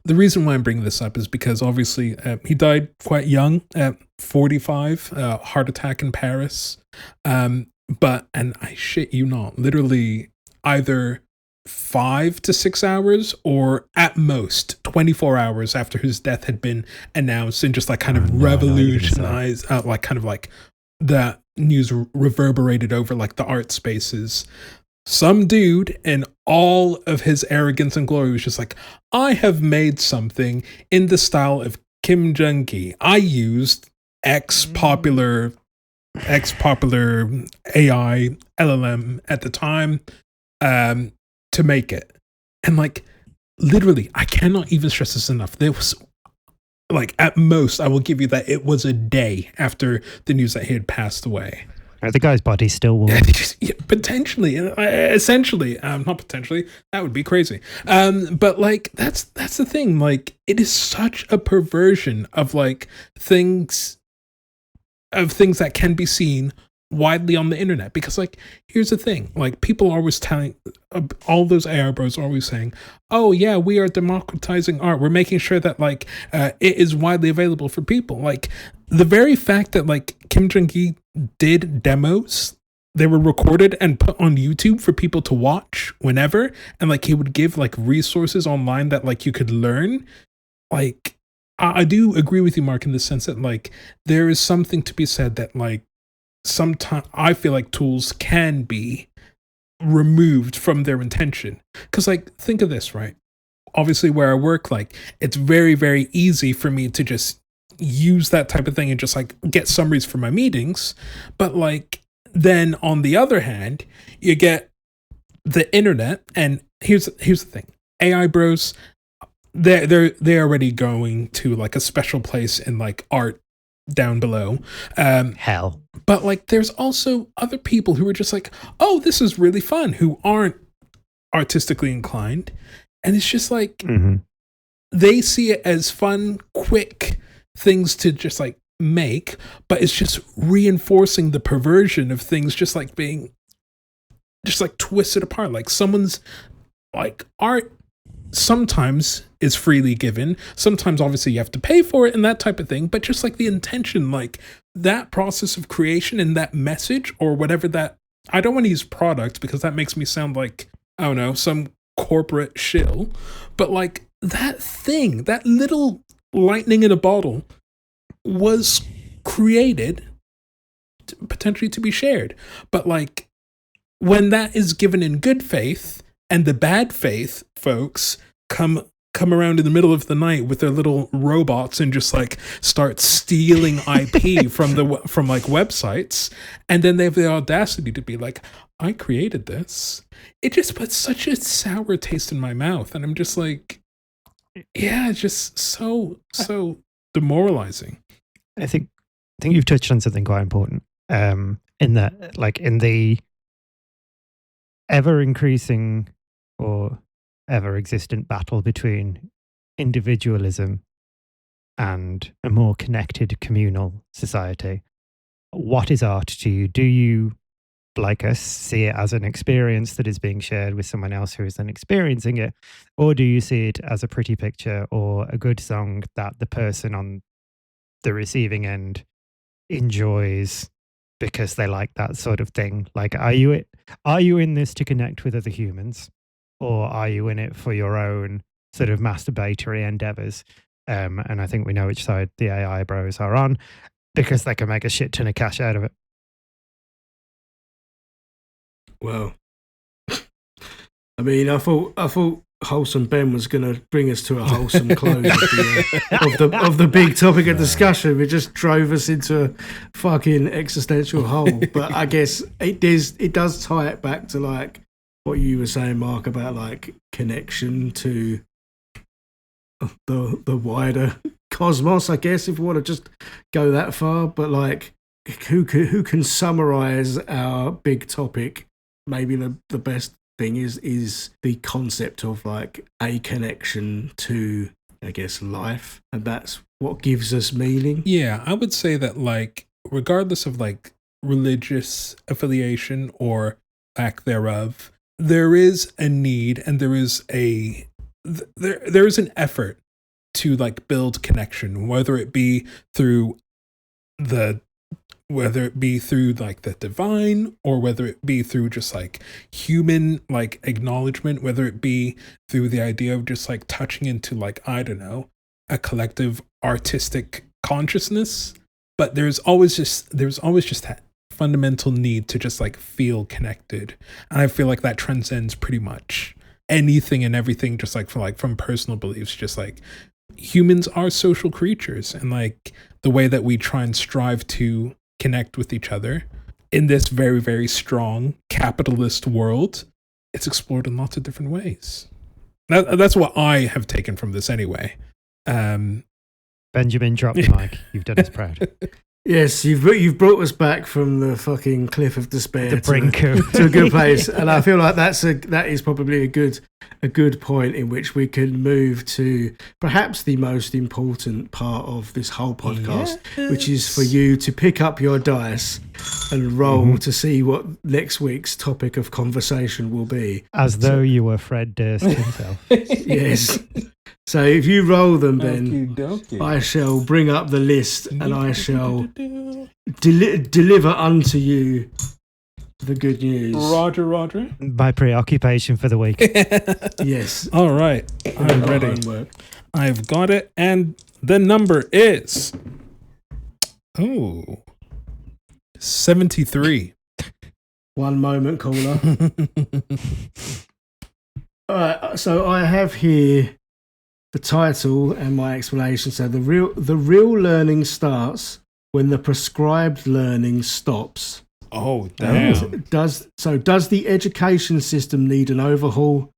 The reason why I'm bringing this up is because obviously he died quite young at 45, heart attack in Paris. And I shit you not, literally either 5 to 6 hours or at most 24 hours after his death had been announced, and just like kind of revolutionized, like kind of like the news reverberated over like the art spaces. Some dude in all of his arrogance and glory was just like, I have made something in the style of Kim Jong-gi. I used X popular AI LLM at the time to make it. And like, literally, I cannot even stress this enough. There was like, at most, I will give you that it was a day after the news that he had passed away. The guy's body's still warm. Potentially, essentially, not potentially. That would be crazy. But like, that's the thing. Like, it is such a perversion of like things that can be seen widely on the internet. Because like, here's the thing. Like, people are always telling, all those AI bros are always saying, "Oh yeah, we are democratizing art. We're making sure that like it is widely available for people." Like, the very fact that like Kim Jong-gi did demos, they were recorded and put on YouTube for people to watch whenever, and like he would give like resources online that like you could learn. Like, I do agree with you, Mark, in the sense that like there is something to be said that like sometimes I feel like tools can be removed from their intention. Because like, think of this, right? Obviously where I work, like it's very, very easy for me to just use that type of thing and just like get summaries for my meetings. But like, then on the other hand, you get the internet, and here's the thing. AI bros, they're already going to like a special place in like art down below. Hell. But like, there's also other people who are just like, oh, this is really fun, who aren't artistically inclined. And it's just like, they see it as fun, quick things to just like make, but it's just reinforcing the perversion of things just like being just like twisted apart. Like, someone's like art sometimes is freely given, sometimes obviously you have to pay for it and that type of thing, but just like the intention, like that process of creation and that message or whatever, that I don't want to use product because that makes me sound like, I don't know, some corporate shill, but like that thing, that little lightning in a bottle was created potentially to be shared. But like, when that is given in good faith, and the bad faith folks come around in the middle of the night with their little robots and just like start stealing IP from like websites, and then they have the audacity to be like, I created this. It just puts such a sour taste in my mouth, and I'm just like, yeah, it's just so demoralizing. I think you've touched on something quite important. In that, like, in the ever increasing or ever existent battle between individualism and a more connected communal society, what is art to you? Do you, like us, see it as an experience that is being shared with someone else who is then experiencing it? Or do you see it as a pretty picture or a good song that the person on the receiving end enjoys because they like that sort of thing? Like, are you in this to connect with other humans, or are you in it for your own sort of masturbatory endeavors? And I think we know which side the AI bros are on, because they can make a shit ton of cash out of it. Well, I mean, I thought Wholesome Ben was going to bring us to a wholesome close of the big topic of discussion. It just drove us into a fucking existential hole. But I guess it does tie it back to like what you were saying, Mark, about like connection to the wider cosmos, I guess, if you want to just go that far. But like, who can summarize our big topic? Maybe the best thing is the concept of like a connection to, I guess, life, and that's what gives us meaning. Yeah, I would say that like, regardless of like religious affiliation or lack thereof, there is a need and there is an effort to like build connection, whether it be through like the divine, or whether it be through just like human like acknowledgement, whether it be through the idea of just like touching into like, I don't know, a collective artistic consciousness. But there's always just that fundamental need to just like feel connected. And I feel like that transcends pretty much anything and everything, just like from personal beliefs. Just like humans are social creatures, and like the way that we try and strive to connect with each other in this very, very strong capitalist world, it's explored in lots of different ways. That's what I have taken from this anyway. Benjamin, drop the mic. You've done us proud. Yes, you've brought us back from the fucking cliff of despair The brink to a good place, and I feel like that is probably a good point in which we can move to perhaps the most important part of this whole podcast, which is for you to pick up your dice and roll to see what next week's topic of conversation will be. As though you were Fred Durst himself. Yes. So if you roll them, then I shall bring up the list and I shall deliver unto you the good news. Roger. My preoccupation for the week. Yes. All right. I'm ready. Homework. I've got it. And the number is 73. One moment, caller. All right. So I have here the title and my explanation. So the real learning starts when the prescribed learning stops. Oh, damn. Does the education system need an overhaul?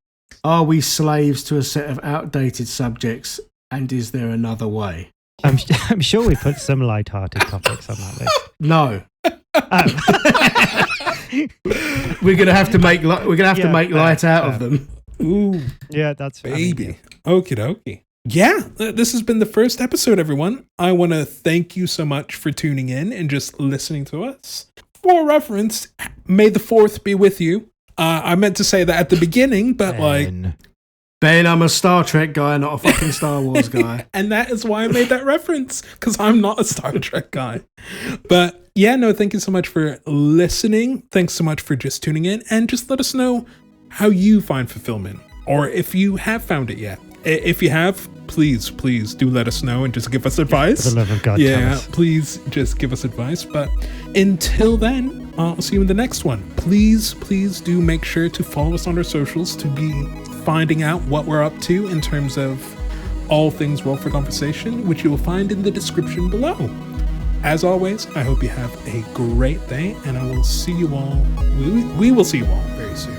Are we slaves to a set of outdated subjects? And is there another way? I'm sure we put some light-hearted topics on that list. No. We're gonna have to make light out of them. Ooh, yeah, that's baby. Okie dokie. Yeah, this has been the first episode, everyone. I want to thank you so much for tuning in and just listening to us. For reference, may the 4th be with you. I meant to say that at the beginning, but Ben, I'm a Star Trek guy, not a fucking Star Wars guy. And that is why I made that reference, because I'm not a Star Trek guy. But yeah, no, thank you so much for listening. Thanks so much for just tuning in, and just let us know how you find fulfillment, or if you have found it yet. If you have, please do let us know and just give us advice. For the love of God, yeah, please just give us advice. But until then, I'll see you in the next one. Please do make sure to follow us on our socials to be finding out what we're up to in terms of all things Roll for Conversation, which you will find in the description below. As always, I hope you have a great day, and I will see you all. We will see you all very soon.